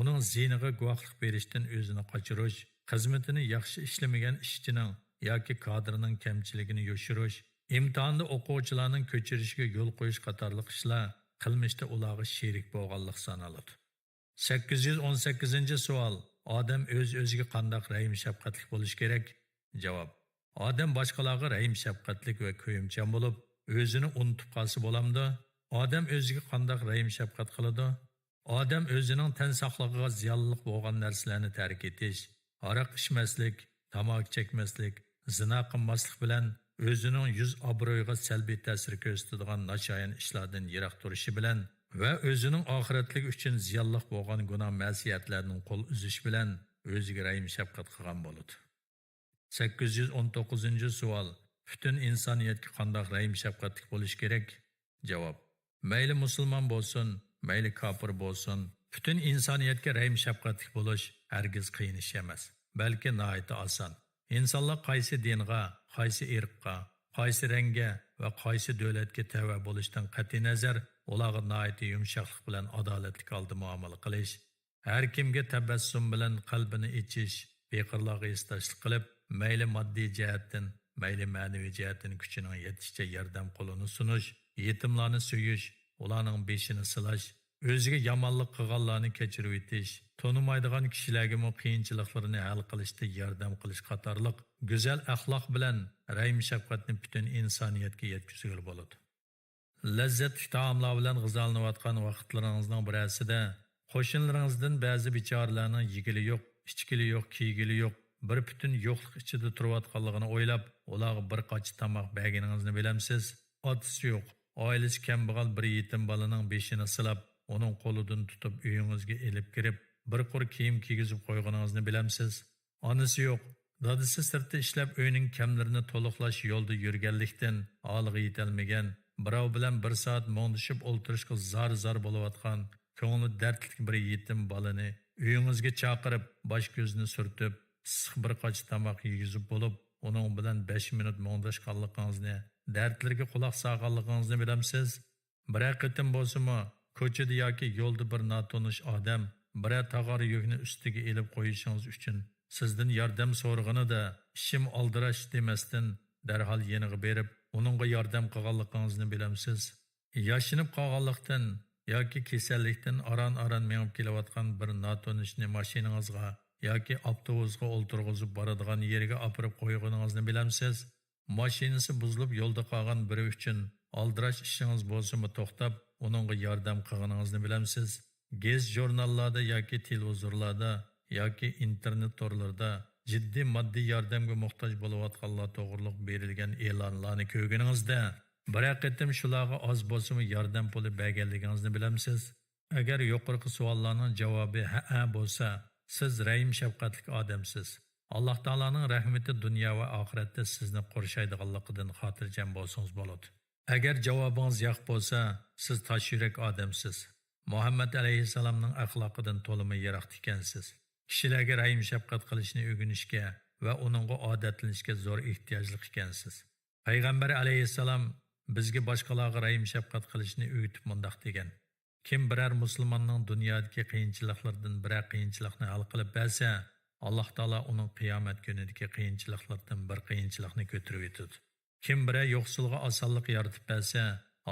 uning ziniga guvohlik berishdan o'zini qochirish, xizmatini yaxshi ishlamagan ishchining yoki kadrning kamchiligini yoshirish, imtihonda o'quvchilarning ko'chirishiga yo'l qo'yish qatorliq ishlar qilmishda ularga sherik bo'lganlik sanaladi. 818-savol. Odam o'z-o'ziga qanday rahim shafqatli bo'lish kerak? Javob. Odam boshqalarga rahim shafqatli va ko'yimchan bo'lib, o'zini unutib qolsa bo'lamdi? Odam o'ziga qanday rahim shafqat qiladi? Odam o'zining tan saqligiga ziyonli bo'lgan narsalarni tark etish, aroq ichmaslik, tamaki chekmaslik, zina qilmaslik bilan o'zining yuz obro'yiga salbiy ta'sir ko'rsatadigan nashoyon ishlardan yiroq turishi bilan va o'zining oxiratlik uchun ziyonli bo'lgan gunoh ma'siyatlarning qo'l uzish bilan o'ziga rahim shafqat qilgan bo'ladi. 819 savol. Bütün insoniyatga qanday rahim shafqatli bo'lish kerak? Javob. Mayli musulmon bo'lsin, mayli kofir bo'lsin, bütün insoniyatga rahim shafqatli bo'lish hargiz qiyin ish emas, balki nihoyat oson. İnsanlar qaysi dinga, qaysi irqqa, qaysi rangga va qaysi davlatga tava bo'lishdan qat'iy nazar, ularga nihoyat yumshoqlik bilan adolatli holda muomala qilish, har kimga tabassum bilan qalbini ichish, beqirlarga istoshlik qilib, mayli moddiy jihatdan, mayli ma'naviy jihatdan kuchining yetishicha yordam qo'lini sunish, yetimlarni suyish, ularning beshini silash, o'ziga yomonlik qilganlarni kechirib o'tish, tonimaydigan kishilarga qiyinchiliklarni hal qilishda yordam qilish qatorliq go'zal axloq bilan rahim shafqatni butun insoniyatga yetkazib bo'ladi. Lazzatli taomlar bilan g'izolanayotgan vaqtlaringizning birasida qo'shnilaringizdan ba'zi bechoralarning yegili yo'q, ichgili yo'q, kiygili yo'q, bir butun yo'qlik ichida turayotganligini o'ylab, ularga bir qoch tomoq berganingizni bilamsiz. Otasi yo'q, oilasi kambag'al bir yetim bolaning beshini silab, uning qo'lidan tutib uyingizga elib kirib, bir qur kiyim kiygizib qo'yganingizni bilamsiz. Onasi yo'q, dadasi sirtda ishlab uyning kamlarini to'liqlash yo'lda yurganlikdan olg'a yetolmagan, birov bilan bir soat mo'ndishib o'ltirishga zar bo'layotgan, ko'ngli dardli bir yetim bolani uyingizga chaqirib, bosh ko'zini surtib, issiq bir qoch tomoq yegizib bo'lib, uning bilan 5 minut mo'ndashganligingizni, dardlarga quloq solganligingizni bilamsiz. Bir qitim bo'lsa-mu, ko'chada yoki yo'lda bir notanish odam biror tog'or yukni ustiga elib qo'yishingiz uchun sizdan yordam so'rag'anida ishim oldirash demasdan darhol yeniga berib, uningga yordam qilganligingizni bilamsiz. Yashinib qolganlikdan yoki kasallikdan aran mengib kelayotgan bir notanishni mashinangizga yoki avtobusga o'ltirg'izib boradigan yerga olib qo'yganingizni bilamsiz. Mashinasi buzilib yo'lda qolgan biri uchun aldirash ishingiz bo'lsa-mu to'xtab, uningga yordam qilganingizni bilamsiz. Gez jurnallarda yoki televizorlarda yoki internet torlarida jiddiy moddiy yordamga muhtoj bo'layotganlar to'g'riliq berilgan e'lonlarni ko'rganingizda bir qitim shularga oz bo'lsa-mu yordam puli berganligingizni bilamsiz. Agar yuqorqi savollarning javobi ha bo'lsa, siz rahim shafqatli odamsiz. Alloh taolaning rahmati dunyo va oxiratda sizni qorshaydiganligidan xotirjam bo'lsangiz bo'ladi. Agar javobingiz yo'q bo'lsa, siz tosh yurak odamsiz. Muhammad alayhissalomning axloqidan to'limi yiroq ekansiz. Kishilarga rahim shafqat qilishni o'rganishga va uningga odatlanishga zo'r ehtiyojli ekansiz. Payg'ambar alayhissalom bizga boshqalarga rahim shafqat qilishni o'rgatib mundoq degan: kim biror musulmonning dunyodagi qiyinchiliklardan biror qiyinchilikni hal qilib bersa, Alloh taolo uning qiyomat kunidagi qiyinchiliklardan bir qiyinchilikni ko'tarib o'tadi. Kim biror yo'qsulga osonlik yaratib bersa,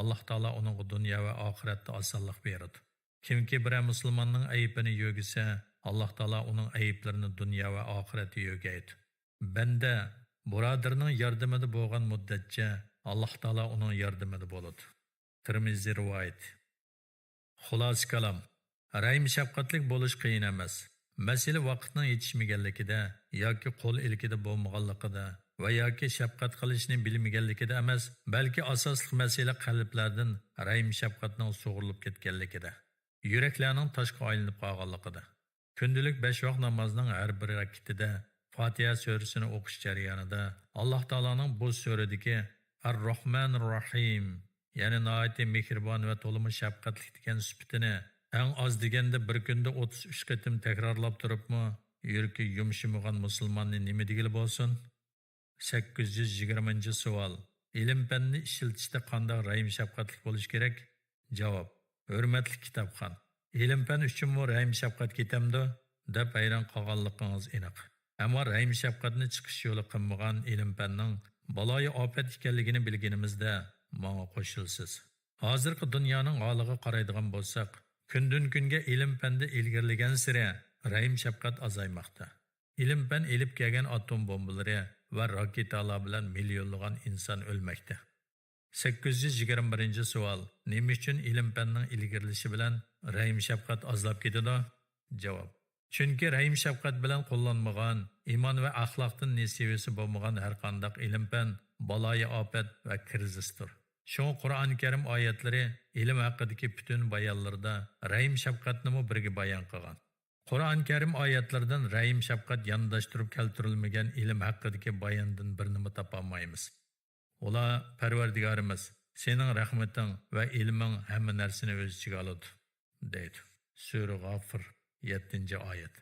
Alloh taolo uning dunyo va oxiratda osonlik beradi. Kimki biror musulmonning ayibini yo'gisa, Alloh taolo uning ayiblarini dunyo va oxiratda yo'gaydi. Banda birodarning yordamida bo'lgan muddatcha Alloh taolo uning yordamida bo'ladi. Tirmiziy rivoyat. Xulos kalom. Rahim shafqatlik bo'lish qiyin emas. Masala vaqtning yetishmaganligida yoki qo'l ilkida bo'lmaganligida va yoki shafqat qilishni bilmaganligida emas, balki asosli masala qalblardan rahim shafqatning sug'urilib ketganligida, yuraklarning toshga aylanib qolganligida. Kundalik 5 vaqt namozning har bir rakatida Fatiha surasini o'qish jarayonida Alloh taolaning bu suradagi Ar-Rahmanir Rahim, ya'ni nihoyat mehribon va to'limi shafqatli degan sifatini eng oz deganda bir kunda 33 qatim takrorlab turibmi, yuragi yumshimagan musulmonni nima degili bo'lsin? 820-savol. Ilm-fanni ishlatishda qanday rahim shafqatli bo'lish kerak? Javob. Hurmatli kitobxon, ilm-fan uchunmi rahim shafqat ketamdi deb hayron qolganligingiz aniq. Ammo rahim shafqatni chiqish yo'li qilmagan ilm-fanning baloyi ofat ekanligini bilganimizda menga qo'shilsiz. Hozirgi dunyoning holiga qaraydigan bo'lsak, kundan kunga ilm-fanda ilgirlagan sira rahim shafqat azaymoqda. Ilm-fan elib kelgan atom bombalari va raketalar bilan millionlagan inson o'lmoqda. 821-savol. Nima uchun ilm-fanning ilgirilishi bilan rahim shafqat azlab ketadi? Javob. Chunki rahim shafqat bilan qo'llanmagan, iymon va axloqdan nesivasi bo'lmagan har qanday ilm-fan baloyi ofat va krizisdir. Şoň Qur'on-i Karim oyatlari ilm haqidagi butun bayonlarda rahim shafqatni birga bayon qilgan. Qur'on-i Karim oyatlaridan rahim shafqat yondashtirib keltirilmagan ilm haqidagi bayondan birini topolmaymiz. Ular Parvardigorimiz, sening rahmating va ilming hamma narsani o'z ichiga oladi, deydi. Sura G'ofir 7-oyat.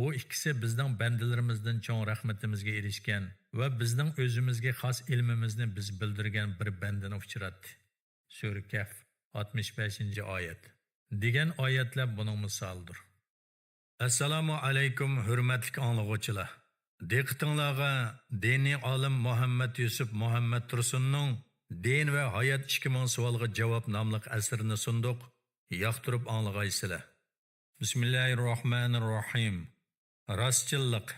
O ikkisi bizning bandalarimizdan cho'ng rahmatimizga erishgan va bizning o'zimizga xos ilmimizni biz bildirgan bir bandani uchratdi. Sura Kahf 65-oyat. degan oyatlar buning misolidir. Assalomu alaykum hurmatli anglag'uvchilar. Diqqatingizga diniy olim Muhammad Yusuf Muhammad Tursunning Din va hayot 2000 savolga javob nomli asrini sunduq. Yoqtirib anglag'aysizlar. Bismillahirrohmanirrohim. Rostchilik.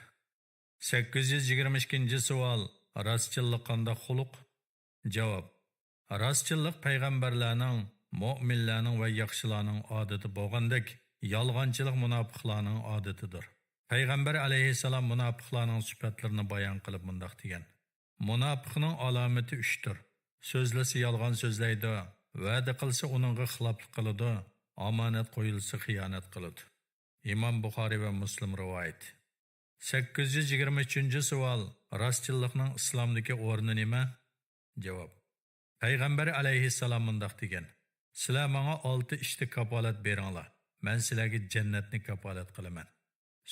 822-savol. Rostchilik qanday xuluq? Javob. Rostchilik payg'ambarlarning, mu'minlarning va yaxshilarning odati bo'lgandek, yolg'onchilik munofiqlarning odatidir. Payg'ambar alayhissalom munofiqlarning sifatlarini bayon qilib mundaq degan. Munofiqning alomati 3 dir. So'zlasa yolg'on so'zlaydi, va'da qilsa uningga xiloflik qiladi, omonat qo'yilsa xiyonat qiladi. İmam Buxoriy va Muslim rivoyat. 823-savol. Rostchilikning islomdagi o'rni nima? Javob. Payg'ambar alayhissalom mundaq degan. Sizlar menga 6 ishda kafolat beringlar. Men sizlarga jannatni kafolat qilaman.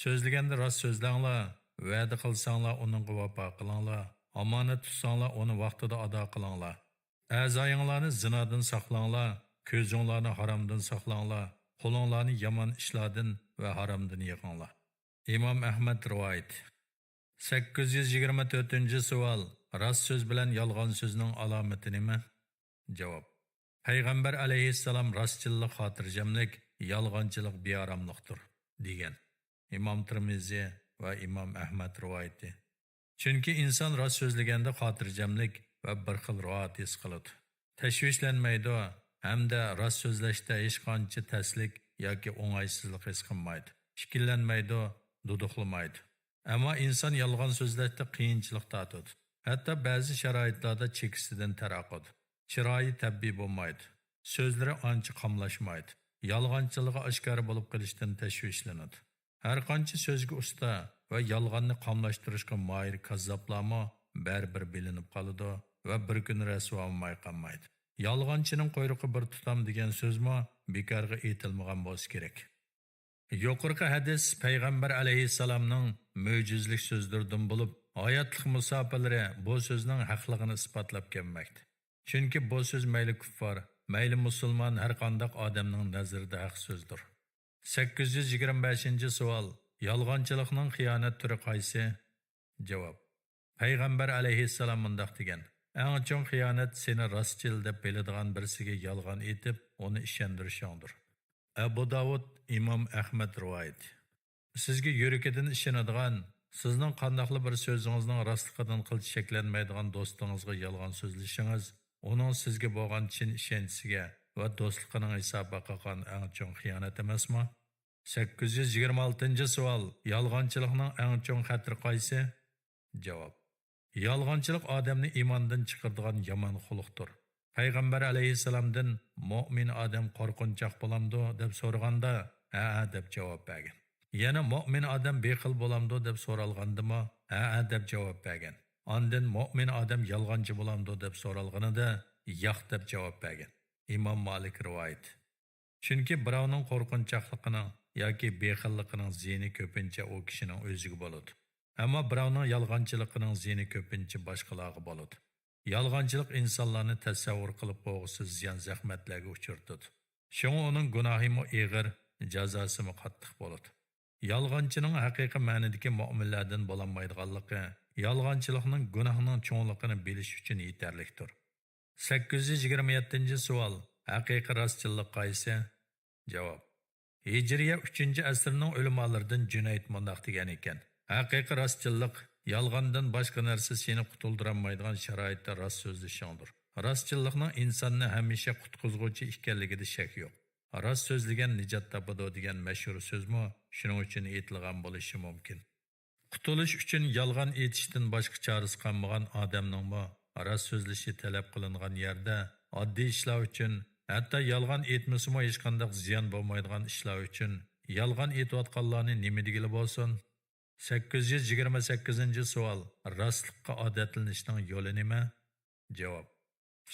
So'zlaganda rost so'zlanglar, va'da qilsanglar uningga vafo qilinglar, omonat tutsanglar uni vaqtida ado qilinglar. A'zoyinglarni zinodan saqlanglar, ko'zinglarni haromdan saqlanglar, qo'linglarni yomon ishlardan va haromdan yig'inglar. İmam Ahmad rivoyat. 824-savol. Rost so'z bilan yolg'on so'zning alomati nima? Javob. Payg'ambar alayhissalom rostchilik, xotirjamlik, yolg'onchilik bearomlikdir degan. İmam Tirmiziy va İmam Ahmad rivoyati. Chunki inson rost so'zlaganda xotirjamlik va bir xil rohat his qiladi. Tashvishlanmaydi hamda rost so'zlashda hech qancha taslik yoki o'ng'aysizlik his qilmaydi. Shikillanmaydi, duduqlamaydi. Ammo inson yolg'on so'zlashda qiyinchilik tortadi. Hatto ba'zi sharoitlarda chekisidan taraqadi. Chiroyi tabiiy bo'lmaydi. So'zlari ancha qamlashmaydi. Yolg'onchiligi oshkora bo'lib qolishdan tashvishlanadi. Har qancha so'zga usta va yolg'onni qamlashtirishga moyil kazzoblarmi baribir bilinib qoladi va bir kun rasvo bo'lmay qolmaydi. Yolg'onchining quyruqi bir tutam degan so'zmi bekorga aytilmagan bo'lsa kerak. Yuqorqi hadis payg'ambar alayhissalomning mo'jizlik so'zlaridan bo'lib, oyatlik musofirlari bu so'zning haqligini isbotlab kelmoqda. Chunki bu so'z mayli kuffar, mayli musulmon har qanday odamning nazarida haq so'zdir. 825-savol. Yolg'onchilikning xiyonat turi qaysi? Javob. Payg'ambar alayhissalom mundaq degan. Eng chong xiyonat seni rostchil deb biladigan birisiga yolg'on aytib, uni ishontirishingdir. Abu Davud, İmam Ahmad rivoyat. Sizga yuragidan ishonadigan, sizning qandaqli bir so'zingizning rostligidan qilch shaklanmaydigan do'stingizga yolg'on so'zlashingiz, uning sizga bo'lgan chin ishonchiga va do'stligining hisobiga qilgan eng chong xiyonat emasmi? 826-savol. Yolg'onchilikning eng chong xatri qaysi? Javob. Yolg'onchilik odamni iymondan chiqaradigan yomon xuluqdir. Payg'ambar alayhissalomdan mu'min odam qo'rqinchoq bo'lamdi deb so'raganda, ha deb javob bergan. Yana mu'min odam bexil bo'lamdi deb so'ralgandimi, ha deb javob bergan. Ondan mu'min odam yolg'onchi bo'lamdi deb so'ralganida, yo'q deb javob bergan. İmam Malik rivoyat. Chunki birovning qo'rqinchoqligining yoki bexilligining ziyni ko'pincha u kishining o'ziga bo'ladi. Ammo birovning yolg'onchiligining ziyni ko'pincha boshqalarga bo'ladi. Yolg'onchilik insonlarni tasavvur qilib qo'yg'isiz ziyon zahmatlarga uchirtadi. Shunga uning gunohimi og'ir, jazosimi qattiq bo'ladi. Yolg'onchining haqiqiy ma'nodagi mu'minlardan bo'lolmaydiganligi, yolg'onchilikning gunohning cho'ngligini bilish uchun yetarlidir. 827-savol. Haqiqiy rostchilik qaysi? Javob. Hijriya 3-asrning ulamolaridan Junayd mundaq degan ekan. Haqiqiy rostchilik yolg'ondan boshqa narsa seni qutuldiranmaydigan sharoitda rost so'zlashingdir. Rostchilikning insonni hamisha qutqizuvchi ekanligida shak yo'q. Rost so'zlagan nijot topadi degan mashhur so'zmi shuning uchun aytilgan bo'lishi mumkin. Qutulish uchun yolg'on aytishdan boshqa chorasi qolmagan odamningmi rost so'zlashi talab qilingan yerda oddiy ishlar uchun, hatto yolg'on aytmasimi hech qanday ziyon bo'lmaydigan ishlar uchun yolg'on aytayotganlarni nima degili bo'lsin? 828 savol. Rostlikqa odatlanishning yo'li nima? Javob.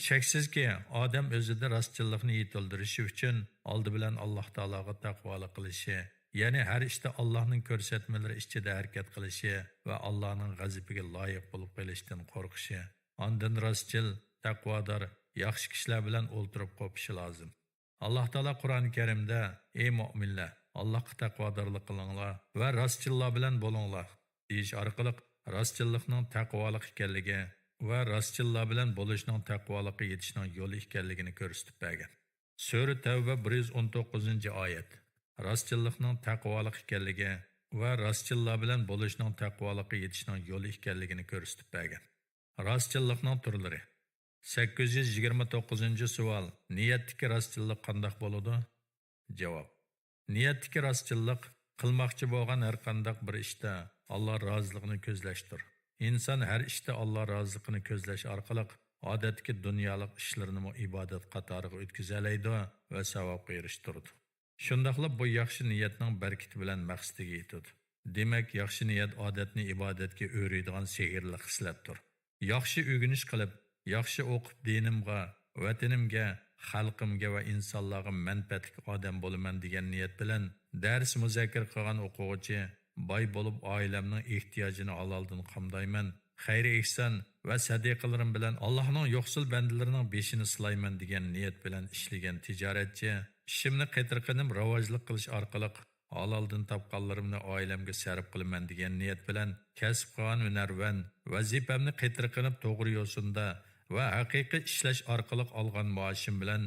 Shaksizki, odam o'zida rostchilikni yetildirishi uchun oldi bilan Alloh taologa taqvolik qilishi, ya'ni har ishda Allohning ko'rsatmalari ichida harakat qilishi va Allohning g'azabiga loyiq bo'lib qolishdan qo'rqishi, ondan rostchil, taqvodor, yaxshi kishilar bilan o'ltirib qo'pishi lozim. Alloh taolo Qur'oni Karimda: "Ey mu'minlar, Allohga taqvodorlik qilinglar va rostchillar bilan bo'linglar" deyish orqali rostchillikning taqvolik ekanligi va rostchillar bilan bo'lishning taqvolikka yetishning yo'li ekanligini ko'rsatib bergan. Sura Tavba 119-oyat. Rostchillikning taqvolik ekanligi va rostchillar bilan bo'lishning taqvolikka yetishning yo'li ekanligini ko'rsatib bergan. Rostchillikning turlari. 829-savol. Niyatdagi rostchillik qanday bo'ladi? Javob. Niyatdagi rostchillik qilmoqchi bo'lgan har qanday bir ishda Alloh roziligini ko'zlashdir. İnsan her işte Allah razılığını közləş arqalıq adətki dünyalıq işlərini ibadet qatarığı ötküzələydi və savabqa erişdirdi. Şundaqla bu yaxşı niyetinin bərkiti bilən məqsədiga yetidi. Demək, yaxşı niyet adətni ibadətki öyrəydiğən sehirli xislətdir. Yaxşı öyrəniş qılıb, yaxşı oqub dinimga, vətənimga, xalqimga və insanlarga mənfəətlik adam bolaman degan niyet bilan dərs müzakir qilgan o'quvchi boy bo'lib oilamning ehtiyojini haloldan qamdayman, xayri ihson va sadiqalarim bilan Allohning yo'qsul bandalarining beshini silayman degan niyat bilan ishlagan tijoratchi ishimni qaytarqanim rivojlik qilish orqali haloldan topganlarimni oilamga sarf qilaman degan niyat bilan kasb qilgan hunarvan vazifamni qaytarqanib to'g'ri yo'sinda va haqiqiy ishlash orqali olgan maoshim bilan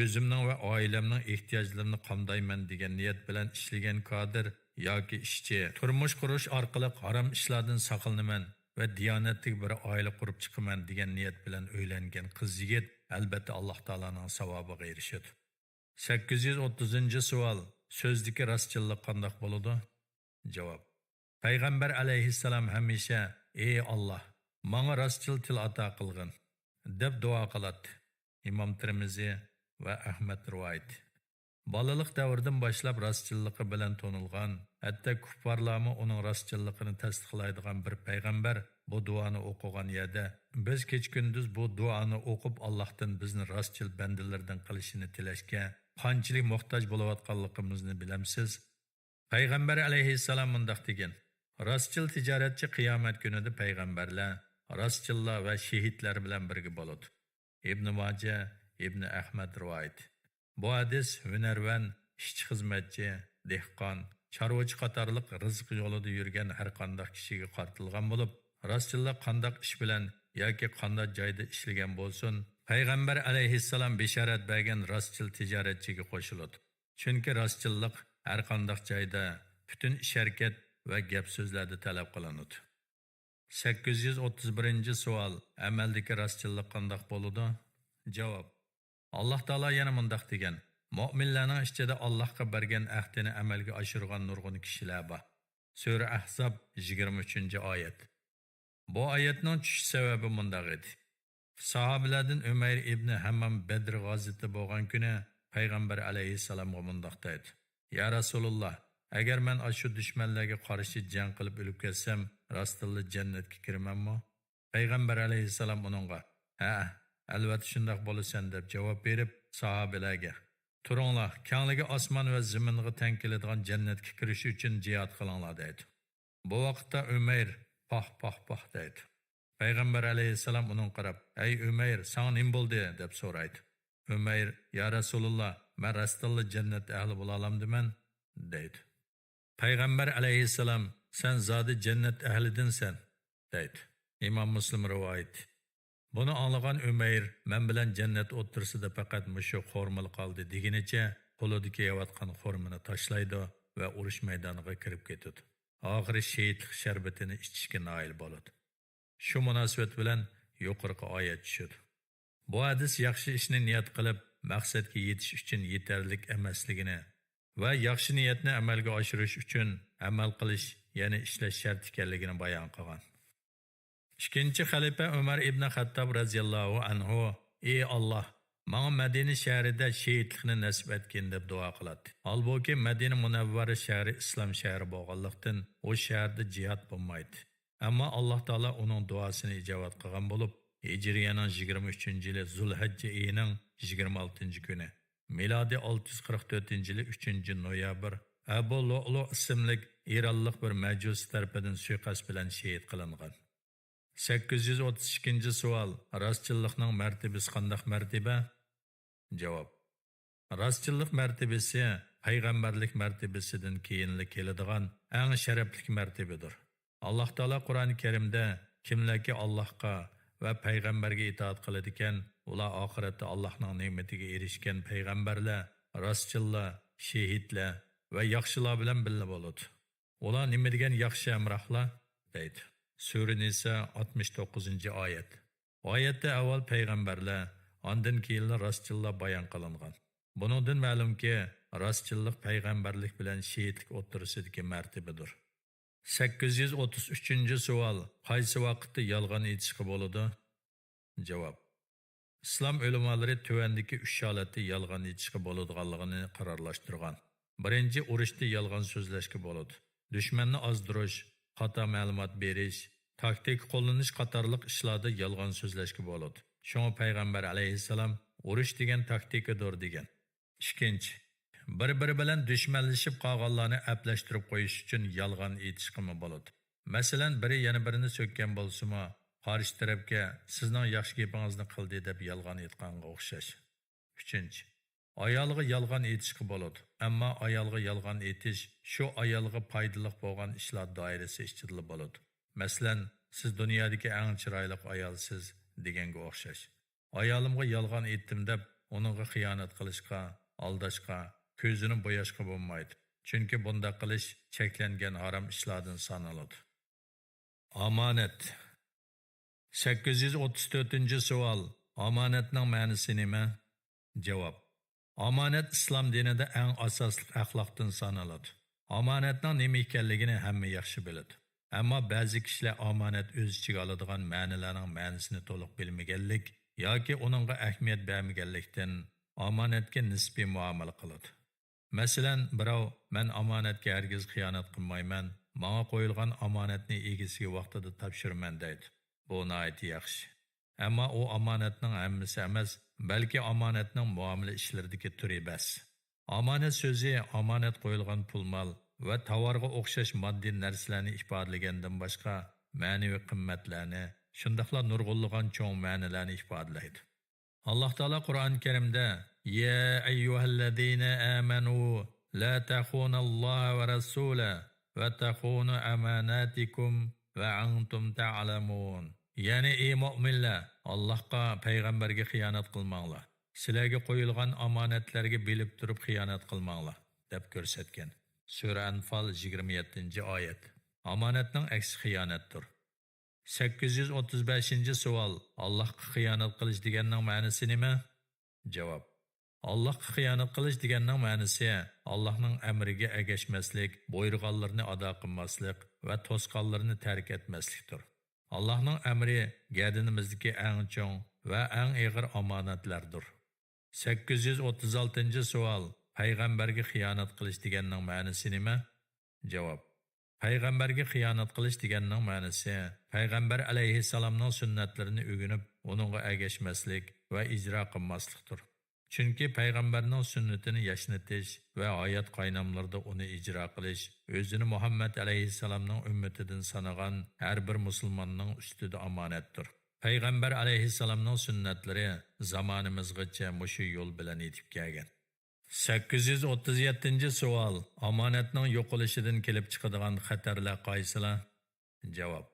o'zimning va oilamning ehtiyojlarini qamdayman degan niyat bilan ishlagan kodir yoki ishchi turmush qurish orqali harom ishlardan saqlanaman va diyonatli bir oila qurib chiqaman degan niyat bilan o'ylangan qiz yigit albatta Alloh taolaning savobiga erishadi. 830-savol. So'zdagi rostchilik qanday bo'ladi? Javob. Payg'ambar alayhissalom hamisha: "Ey Alloh, menga rostchil til ato qilgin" deb duo qiladi. Imom Tirmizi va Ahmad rivoyat. Balalik davridan boshlab rostchilligi bilan tonilgan, hatto kuffarlarmi uning rostchilligini tasdiqlaydigan bir payg'ambar bu duoni o'qigan yerda biz kech-kunduz bu duoni o'qib Allohdan bizni rostchil bandalardan qilishini tilashga qanchalik muhtoj bo'layotganligimizni bilamsiz. Payg'ambar alayhissalom mundaq degan: "Rostchil tijoratchi qiyomat kunida payg'ambarlar, rostchillar va shahidlar bilan birga bo'ladi." Ibn Majah, Ibn Ahmad rivoyat. Bu hadis hunarvan, ishchi xizmatchi, dehqon, chorvachi qatorliq rizq yo'lida yurgan har qanday kishiga qartilgan bo'lib, rostchillik qanday ish bilan yoki qanday joyda ishlagan bo'lsin, payg'ambar alayhissalom bishorat bergan rostchil tijoratchiga qo'shiladi. Chunki rostchillik har qanday joyda, butun ish harakat va gap so'zlarda talab qilinadi. 831-savol. Amaldagi rostchillik qanday bo'ladi? Javob. Alloh taolo yana mundaq degan: "Mu'minlarning ichida Allohga bergan ahdini amalga oshirgan nurg'un kishilar bor." Sura Ahzab 23-oyat. Bu oyatning tushish sababi mundaq edi. Sahobalardan Umayr ibn Hammam Badr g'azotida bo'lgan kuni payg'ambar alayhissalomga mundaq dedi: "Ya Rasululloh, agar men shu dushmanlarga qarshi jang qilib o'lib ketsam, rostilla jannatga kiramanmi?" Payg'ambar alayhissalom uningga: "Ha, albatta shundoq bo'lasan" deb javob berib, sahobalarga: "Turinglar, kengligi osmon va zaminga teng keladigan jannatga kirish uchun jihad qilinglar" dedi. Bu vaqtda Umayr poh dedi. Payg'ambar alayhissalom uning qarab: "Ey Umayr, sana nim bo'ldi?" deb so'raydi. Umayr: "Ya Rasululloh, men rastilla jannat ahli bo'la olamdiman" dedi. Payg'ambar alayhissalom: "Sen zodi jannat ahlidinsan" dedi. Imom Muslim rivoyat. Buni anglagan Umayr, "Men bilan jannat o'ttirsida faqat mushu xormil qoldi" deginicha, qo'lidagi yeyotgan xormini tashlaydi va urush maydoniga kirib ketadi. Oxiri shehidlik sharbatini ichishga noil bo'ladi. Shu munosabat bilan yuqorqi oyat tushadi. Bu hadis yaxshi ishni niyat qilib, maqsadga yetish uchun yetarlik emasligini va yaxshi niyatni amalga oshirish uchun amal qilish, ya'ni ishlash shart ekanligini bayon qilgan. Ikkinchi xalifa Umar ibn Xattob radhiyallohu anhu: "Ey Alloh, menga Madina shahrida shehidlikni nasib etgin" deb duo qiladi. Albuki Madina Munavvara shahri islom shahri bo'lganlikdan o shaharda jihad bo'lmaydi. Ammo Alloh taolo uning duosini ijobat qilgan bo'lib, Hijriyaning 23-yili Zulhijja oyining 26-kuni, milodi 644-yili 3-noyabr Abu Lu'lu ismli Ironlik bir majus tarafidan suiqasd bilan shahid qilingan. 832-savol. Rostchilikning martabasi qanday martaba? Javob. Rostchilik martabasi payg'ambarlik martabasidan keyinli keladigan eng sharafli martabadir. Alloh taolo Qur'oni Karimda kimlarki Allohga va payg'ambarga itoat qiladi ekan, ular oxiratda Allohning ne'matiga erishgan payg'ambarlar, rostchilar, shehidlar va yaxshilar bilan birga bo'ladi. Ular nima degan yaxshi amrohlar deydi. Sura Nisa 69-oyat. Oyatda avval payg'ambarlar, ondan keyin rostchilar bayon qilingan. Buningdan ma'lumki, rostchilik payg'ambarlik bilan shehidlik o'rtasidagi martabadir. 833-savol. Qaysi vaqtda yolg'on aytishga bo'ladi? Javob. Islom ulamolari tuvandagi 3 holatda yolg'on aytishga bo'ladiganligini qarorlashtirgan. Birinchi, urushda yolg'on so'zlashga bo'ladi. Dushmanni ozdirish, xato ma'lumot berish, taktik qo'llanish qatorliq ishlarda yolg'on so'zlashga bo'ladi. Shunga payg'ambar alayhissalom urush degan taktikadir degan. Ikkinchi, bir-biri bilan dushmanlashib qolganlarni aplashtirib qo'yish uchun yolg'on aytishga bo'ladi. Masalan, biri yana birini so'kkan bo'lsa-mu, qarshi tarafga sizning yaxshi gapingizni qildi deb yolg'on aytganga o'xshash. Uchinchi, ayolga yolg'on aytishga bo'ladi. Ammo ayolga yolg'on aytish shu ayolga foydali bo'lgan ishlar doirasi ichida bo'ladi. Masalan, siz dunyodagi eng chiroyli ayolsiz deganga o'xshash. Ayolimga yolg'on aytdim deb uningga xiyonat qilishga, aldashga, ko'zini bo'yashga bo'lmaydi. Chunki bunda qilish cheklangan harom ishlardan sanaladi. Omonat. 834-savol. Omonatning ma'nosi nima? Javob. Omonat islom dinida eng asosli axloqdan sanaladi. Omonatning nima ekanligini hamma yaxshi biladi. Ammo ba'zi kishilar omonat o'z ichiga oladigan ma'nolarning ma'nosini to'liq bilmaganlik yoki uningga ahamiyat bermaganlikdan omonatga nisbiy muomala qiladi. Masalan, birov "Men omonatga hargiz xiyonat qilmayman, menga qo'yilgan omonatni egasiga vaqtida topshiraman" deydi. Bu nihoyat yaxshi. Ammo u omonatning hammasi emas, balki omonatning muomala ishlaridagi turi bas. Omonat so'zi omonat qo'yilgan pul-mol va tovarga o'xshash moddiy narsalarni ifodalagandan boshqa ma'naviy qimmatlarni, shundaqla nurg'unlagan cho'ng ma'nolarni ifodalaydi. Alloh taolo Qur'oni Karimda: "Ya ayyuhallazina amanu la takhunalloha va rasula va takhunu amanatikum va antum ta'lamun." Ya'ni ey mu'minlar, Allohga, payg'ambarga xiyonat qilmanglar. Sizlarga qo'yilgan omonatlarga bilib turib xiyonat qilmanglar deb ko'rsatgan. Sura Anfal 27-oyat. Omonatning aksi xiyonatdir. 835-savol. Allohga xiyonat qilish deganning ma'nosi nima? Javob. Allohga xiyonat qilish deganning ma'nosi Allohning amriga ergashmaslik, buyurganlarini ado qilmaslik va to'sqanlarni tark etmaslikdir. Allohning amri gardinimizdagi eng cho'ng va eng og'ir omonatlardir. 836-savol. Payg'ambarga xiyonat qilish deganning ma'nosi nima? Javob. Payg'ambarga xiyonat qilish deganning ma'nosi payg'ambar alayhissalomning sunnatlarini o'rganib, uningga ergashmaslik va ijro qilmaslikdir. Chunki payg'ambarning sunnatini yashnatish va hayot qaynamlarida uni ijro qilish o'zini Muhammad alayhissalomning ummatidan sanagan har bir musulmonning ustida omonatdir. Payg'ambar alayhissalomning sunnatlari zamonimizgacha mushu yo'l bilan yetib kelgan. 837-savol. Omonatning yo'qolishidan kelib chiqadigan xatarlar qaysilar? Javob.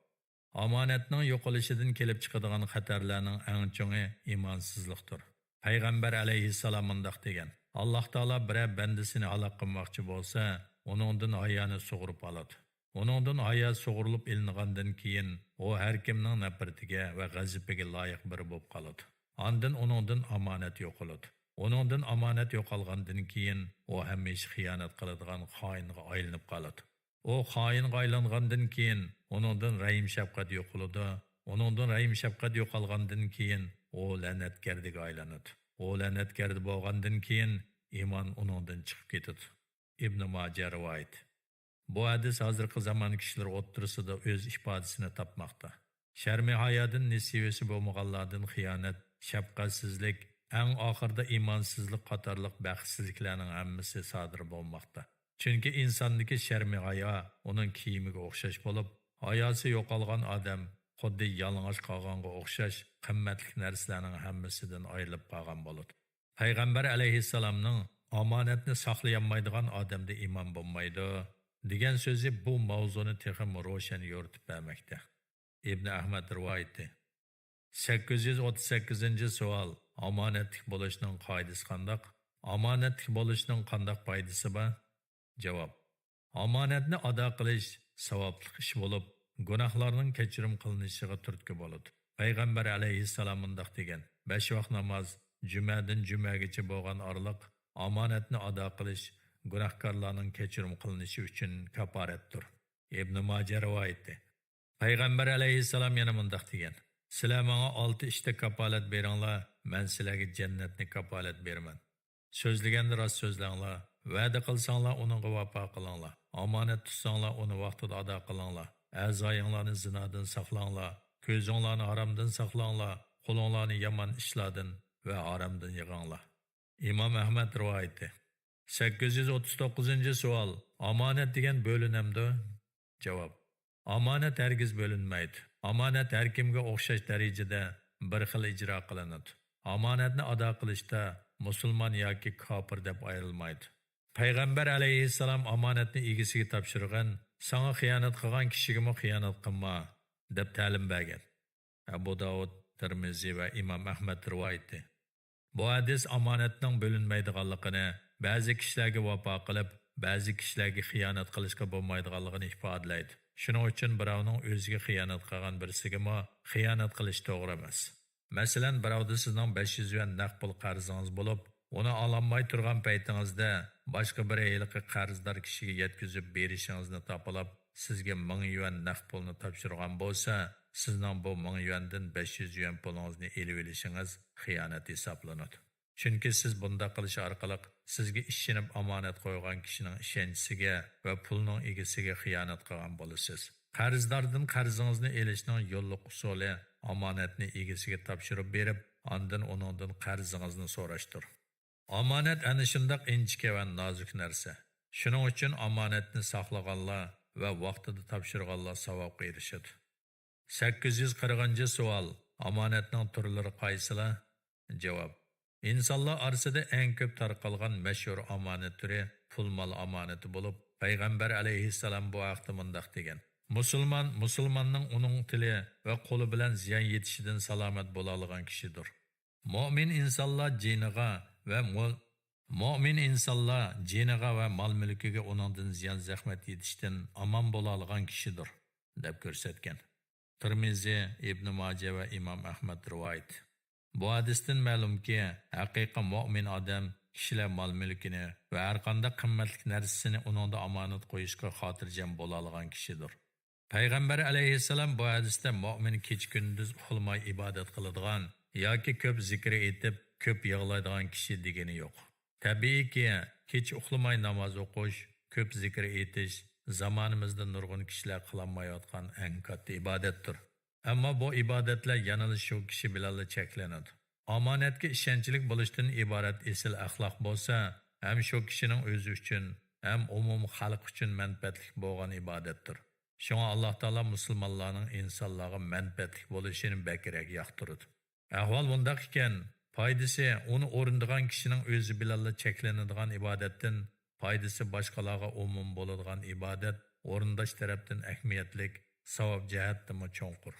Omonatning yo'qolishidan kelib chiqadigan xatarlarning eng cho'ngi imonsizlikdir. Payg'ambar alayhissalom mundaq degan: Alloh taolo bir bandasini halok qilmoqchi bo'lsa, uningdan hayoni sug'urib oladi. Uningdan hayo sug'urilib ilingandan keyin u har kimning nafratiga va g'azabiga loyiq bir bo'lib qoladi. Ondan uningdan omonat yo'qoladi. Onundan amanet yo'qolgandan keyin o hamisha xiyonat qiladigan xoinga aylanib qoladi. O xoinga aylangandan keyin onundan rahim shafqat yo'qoladi. Onundan rahim shafqat yo'qolgandan keyin o la'natgarga aylanadi. O la'natgarda bo'lgandan keyin iymon onundan chiqib ketadi. Ibn Majah rivoyat. Bu hadis hozirgi zamon kishilar o'ttirisida o'z ifodasini topmoqda. Sharmi hayodan nisivesi bo'lmaganlardan xiyonat, shafqatsizlik, eng oxirida iymonsizlik qatorliq baxtsizliklarning hammasi sodir bo'lmoqda. Chunki insondagi sharmi hayo uning kiyimiga o'xshash bo'lib, hayosi yo'qolgan odam xuddi yalang'och qolganga o'xshash qimmatli narsalarning hammasidan ayrilib qolgan bo'ladi. Payg'ambar alayhissalomning omonatni saqlayolmaydigan odamda iymon bo'lmaydi degan so'zi bu mavzuni texim ro'shan yo'ritib bermoqda. Ibn Ahmad rivoyati. 838-savol. Omonatlik bo'lishning qoidasi qandoq? Omonatlik bo'lishning qandoq foydasi bor? Javob. Omonatni ado qilish savobli ish bo'lib, gunohlarning kechirim qilinishiga turtki bo'ladi. Payg'ambar alayhissalom mundaq degan: 5 vaqt namoz, jumadan jumagacha bo'lgan oraliq omonatni ado qilish gunohkorlarning kechirim qilinishi uchun kaforatdir. Ibn Majah rivoyati. Payg'ambar alayhissalom yana mundaq degan: Sizlar menga 6 ishda kafolat beringlar, men sizlarga jannatni kafolat beraman. So'zlaganda rost so'zlanglar, va'da qilsanglar uningga vafo qilinglar, omonat tutsanglar uni vaqtida ado qilinglar, a'zoyinglarni zinodan saqlanglar, ko'zinglarni haromdan saqlanglar, qo'linglarni yomon ishlardan va haromdan yig'inglar. Imom Ahmad rivoyati. 839-savol. Omonat degan bo'linamdi? Javob. Omonat hargiz bo'linmaydi. Omonat har kimga o'xshash darajada bir xil ijro qilinadi. Omonatni ado qilishda musulmon yoki kofir deb ayrilmaydi. Payg'ambar alayhissalom omonatni egasiga topshirgan, "Sana xiyonat qilgan kishiga xiyonat qilma" deb ta'lim bergan. Abu Davud, Tirmizi va Imom Ahmad rivoyati. Bu hadis omonatning bo'linmaydiganligini, ba'zi kishilarga vafo qilib, ba'zi kishilarga xiyonat qilishga bo'lmaydiganligini ifodalaydi. Shuning uchun birovning o'ziga xiyonat qilgan birisiga xiyonat qilish to'g'ri emas. Masalan, birovda sizning 500 yuan naqd pul qarzingiz bo'lib, uni ololmay turgan paytingizda boshqa bir ayliqi qarzdor kishiga yetkazib berishingizni topilib, sizga 1000 yuan naqd pulni topshirgan bo'lsa, sizning bu 1000 yuandan 500 yuan pulingizni elib olishingiz xiyonat hisoblanadi. Chunki siz bunda qilish orqali sizga ishinib omonat qo'ygan kishining ishonchisiga va pulning egasiga xiyonat qilgan bo'lasiz. Qarzdordan qarzingizni elishning yo'lliq usuli omonatni egasiga topshirib berib, ondan uningdan qarzingizni so'rashdir. Omonat ana shunday inchika va nozik narsa. Shuning uchun omonatni saqlaganlar va vaqtida topshirganlar savobga erishadi. 840-savol. Omonatning turlari qaysilar? Javob. İnsanlar arasida eng ko'p tarqalgan mashhur omonat turi pul mol omonati bo'lib, Payg'ambar alayhissalom bu haqda mundaq degan: Musulmonning uning tili va qo'li bilan ziyon yetishidan salomat bo'la olgan kishidir. Mo'min insonlar jiniga va mol mulkiga uningdan ziyon zahmat yetishdan omon bo'la olgan kishidir deb ko'rsatgan. Tirmizi, Ibn Majah va Imom Ahmad rivoyat. Bu hadisdan ma'lumki, haqiqiy mu'min odam kishilar mol mulkini va har qanday qimmatli narsasini uningda omonat qo'yishga xotirjam bo'la olgan kishidir. Payg'ambar alayhissalom bu hadisda mu'min kecha-kunduz uxlamay ibodat qiladigan yoki ko'p zikr etib, ko'p yig'laydigan kishi degani yo'q. Tabiiyki, kech uxlamay namoz o'qish, ko'p zikr etish zamonimizda nurg'un kishilar qilolmayotgan eng katta ibodatdir. Ammo bu ibodatlar yanada shu kishi bilan cheklanadi. Omonatga ishonchlik bo'lishdan iborat esil axloq bo'lsa, ham shu kishining o'zi uchun, ham umum xalq uchun manfaatli bo'lgan ibodatdir. Shunga Alloh taolo musulmonlarning insonlarga manfaatli bo'lishini bakrak yoqtiradi. Ahvol bundaq ekan, foydasi uni o'rindigan kishining o'zi bilan cheklanadigan ibodatdan, foydasi boshqalarga umum bo'ladigan ibodat o'rindash tarafdan ahamiyatlik, savob jihatdan cho'nqur.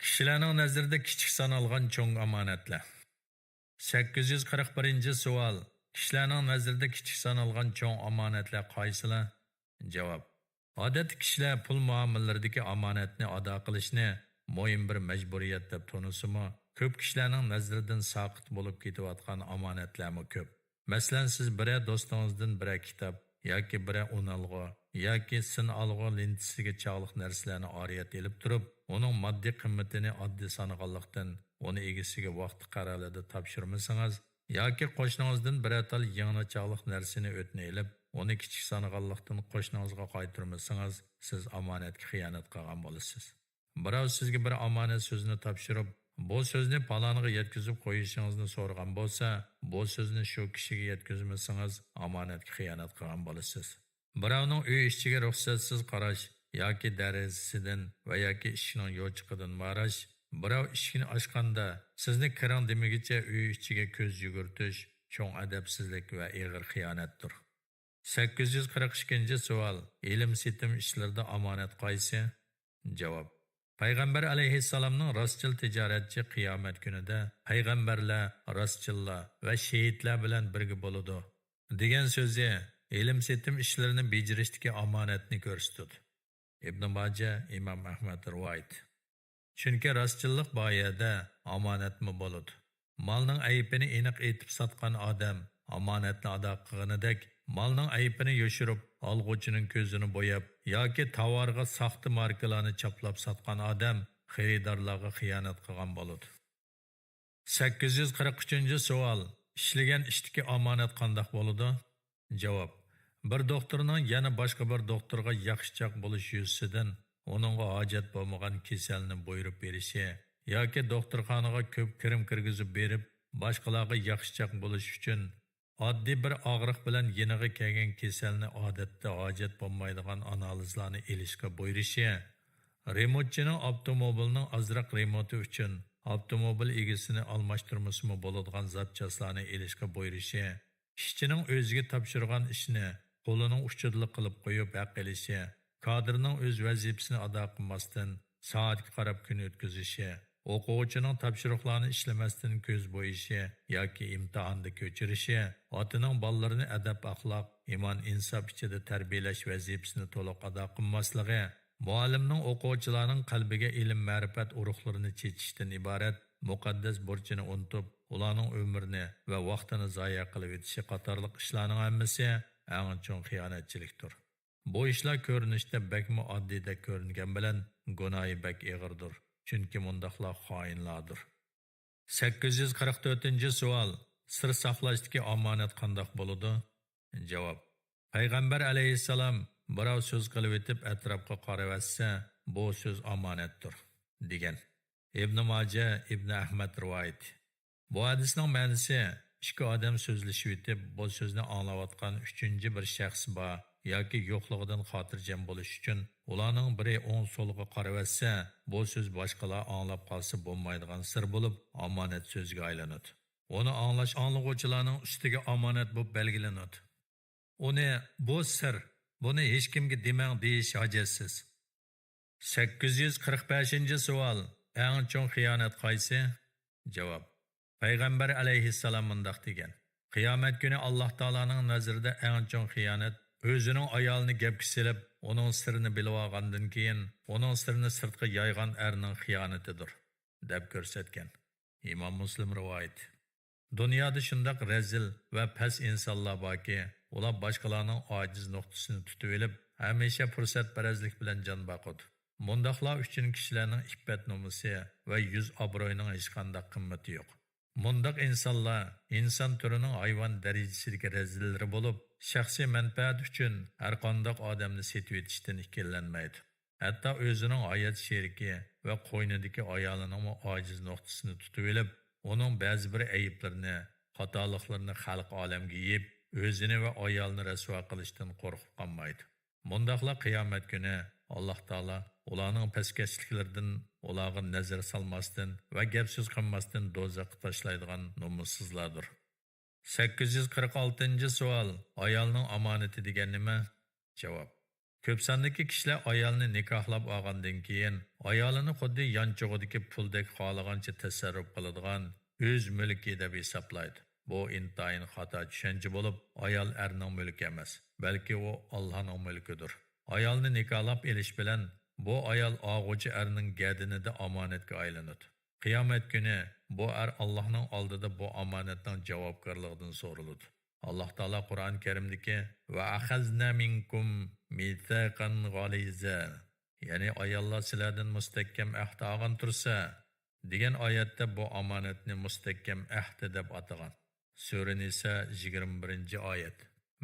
Kishilarning nazarida kichik sanalgan cho'ng omonatlar. 841-savol. Kishilarning nazarida kichik sanalgan cho'ng omonatlar qaysilar? Javob. Odatda kishilar pul muomalalardagi omonatni ado qilishni muhim bir majburiyat deb to'nisimi, ko'p kishilarning nazaridan saqit bo'lib ketayotgan omonatlarmi ko'p. Masalan, siz biror do'stingizdan biror kitob yoki biror unalg'o yoki sin alg'o lentisiga chog'liq narsalarni oriyat elib turib, uning moddiy qimmatini oddiy sanag'anlikdan uni egasiga vaqti qaralida topshirmasangiz yoki qo'shningizdan biror tal yangi chog'liq narsani o'tni elib, uni kichik sanag'anlikdan qo'shningizga qaytarmasangiz, siz omonatga xiyonat qilgan bo'lasiz. Birov sizga bir omonat so'zni topshirib, bu so'zni paloniga yetkazib qo'yishingizni so'ragan bo'lsa, bu so'zni shu kishiga yetkazmasangiz, omonatga xiyonat qilgan bo'lasiz. Birovning uy ishiga ruxsatsiz qarash yoki derazasidan va yoki ishining yo'chiqidan marash, birov ishini ochganda sizni kiring demagicha uy ichiga ko'z yugurtish cho'ng adabsizlik va ig'ir xiyonatdir. 842-savol. Ilm setim ishlarida omonat qaysi? Javob. Payg'ambar alayhissalomning rostchil tijoratchi qiyomat kunida payg'ambarlar, rostchillar va shahidlar bilan birga bo'ladi degan so'zi ilm setim ishlarini bejirishdagi omonatni ko'rsatadi. Ibn Majah, Imom Ahmad rivoyat. Chunki rostchillik boyada omonatmi bo'ladi. Malning aybini aniq aytib sotgan odam omonatni ado qilganidek, malning aybini yoshirib, olg'uchining ko'zini bo'yab yoki tovarga saxta markalarni choplab sotgan odam xaridorlarga xiyonat qilgan bo'ladi. 843-savol. Ishlagan ishdagi omonat qanday bo'ladi? Javob. Bir doktorning yana boshqa bir doktorga yaxshichoq bo'lish yuzasidan uningga hojat bo'lmagan kasalni buyurib berishi yoki doktorxonaga ko'p kirim kirgizib berib, boshqalarga yaxshichoq bo'lish uchun oddiy bir og'riq bilan yeniga kelgan kasalni odatda hojat bo'lmaydigan analizlarni elishga buyurishi, remotchining avtomobilning ozroq remoti uchun avtomobil egisini almashtirmasmi bo'ladigan zapchastlarni elishga buyurishi, ishchining o'ziga topshirgan ishni qo'lining uchidli qilib qo'yib haq elishi, kadrning o'z vazifasini ado qilmasdan soatga qarab kun o'tkazishi, o'quvchining topshiriqlarni ishlamasdan ko'z bo'yishi yoki imtihonda ko'chirishi, otaning bolalarini adab axloq, iymon insof ichida tarbiyalash vazifasini to'liq ado qilmasligi, muallimning o'quvchilarning qalbiga ilm ma'rifat urug'larini chechishdan iborat muqaddas burchini unutib, ularning umrini va vaqtini zoya qilib o'tishi qatorliq ishlarning hammasi eng chong xiyonatchilikdir. Bu ishlar ko'rinishda bakmi oddiyda ko'ringan bilan gunohi bak ig'irdir. Chunki mundaqlar xoinlardir. 844-savol. Sir saqlashdagi omonat qanday bo'ladi? Javob. Payg'ambar alayhissalom birov so'z qilib o'tib atrofga qaravatsa, bu so'z omonatdir degan. Ibn Majah, Ibn Ahmad rivoyat. Bu hadisning ma'nosi ikki odam so'zlashib o'tib, bu so'zni anglayotgan uchinchi bir shaxs bor yoki yo'qligidan xotirjam bo'lish uchun ularning biri o'ng so'lga qaravatsa, bu so'z boshqalar anglab qolsa bo'lmaydigan sir bo'lib, omonat so'zga aylanadi. Uni anglash anglag'uvchilarning ustiga omonat bo'lib belgilanadi. Uni bu sir, buni hech kimga demang deyish hojatsiz. 845-savol. Eng chong xiyonat qaysi? Javob. Payg'ambar alayhissalom mundaq degan. Qiyomat kuni Alloh taolaning nazarida eng chong xiyonat o'zining ayolini gapga silib, uning sirini bilib olgandan keyin, uning sirini sirtqa yaygan erning xiyonatidir, deb ko'rsatgan. Imom Muslim rivoyat. Dunyoda shundoq razil va past insonlar borki, ular boshqalarning ojiz nuqtasini tutib olib, hamisha fursatparazlik bilan jon boqadi. Mundaqlar uchun kishilarning iffat nomusi va yuz obro'yining hech qanday qimmati yo'q. Mundaq insonlar inson turining hayvon darajasidagi razillari bo'lib, shaxsiy manfaat uchun har qanday odamni setib etishdan ikkilanmaydi. Hatto o'zining hayot sheriki va qo'ynidagi ayolining ojiz nuqtasini tutib olib, uning ba'zi bir ayblarini, xatoliklarni xalq olamga yeb, o'zini va ayolini rasvo qilishdan qo'rqib qolmaydi. Mundaqlar qiyomat kuni Alloh taolo ularning pastkashliklaridan ularga nazar solmasdan va gap so'z qilmasdan do'zaxga tashlaydigan nomussizlardir. 846-savol. Ayolning omonati degan nima? Javob. Ko'p sondagi kishilar ayolni nikohlab olgandan keyin ayolini xuddi yanchug'idagi puldek xohlagancha tasarruf qiladigan o'z mulki deb hisoblaydi. Bu intayin xato tushuncha bo'lib, ayol erning mulki emas, balki u Allohning mulkidir. Ayolni nikohlab elish bilan bu ayol og'uchi erning gadinida omonatga aylanadi. Qiyomat kuni bu Allohning oldida bu omonatning javobgarligidan so'raladi. Alloh taolo Qur'on Karimdagi va axazna minkum mithaqan g'aliza, ya'ni ayollar sizlardan mustahkam ahd olgan tursa degan oyatda bu omonatni mustahkam ahd deb atagan. Sura Nisa 21-oyat.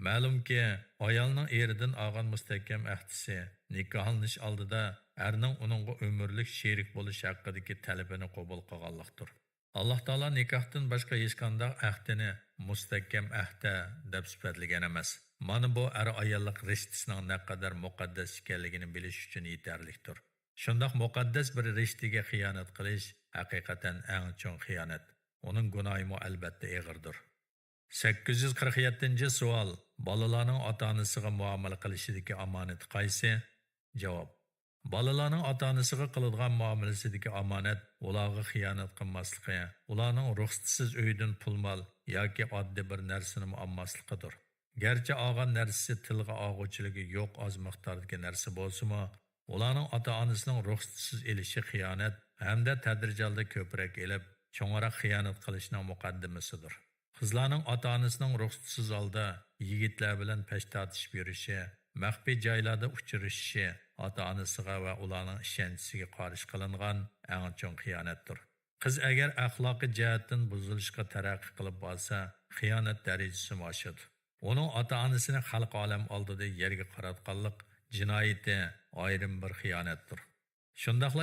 Ma'lumki, ayolning eridan olgan mustahkam ahdisi nikohlanish oldida erning uningga umrlik sherik bo'lish haqidagi talabini qabul qilganlikdir. Alloh taolo nikohdan boshqa hech qanday ahdini mustahkam ahda deb sifatlagan emas. Mana bu ayollik rishtisining naqadar muqaddas ekanligini bilish uchun yetarlidir. Shundoq muqaddas bir rishtiga xiyonat qilish haqiqatan eng chong xiyonat. Uning gunohi albatta og'irdir. 847-savol. Bolalarning ota-onasiga muomala qilishidagi omonat qaysi? Javob. Bolalarning ota-onasiga qiladigan muomalasidagi omonat ularga xiyonat qilmasligi, ularning ruxsatsiz uydan pul-mol yoki oddiy bir narsani olmasligidir. Garchi olgan narsasi tilga og'uvchiligi yo'q oz miqdordagi narsa bo'lsa-mu, ularning ota-onasining ruxsatsiz elishi xiyonat hamda tadrijalda ko'proq elib, cho'ngroq xiyonat qilishning muqaddimasidir. Qizlarning ota-onasining ruxsatsiz holda yigitlar bilan pesh tortishib yurishi, maxfiy joylarda uchrashishi ota-onasiga va ularning ishonchisiga qarshi qilingan eng chong xiyonatdir. Qiz agar axloqiy jihatdan buzilishga taraqqiy qilib borsa, xiyonat darajasi oshadi. Uning ota-onasini xalq olam oldida yerga qaratganlik jinoyati ayrim bir xiyonatdir. Shundaqla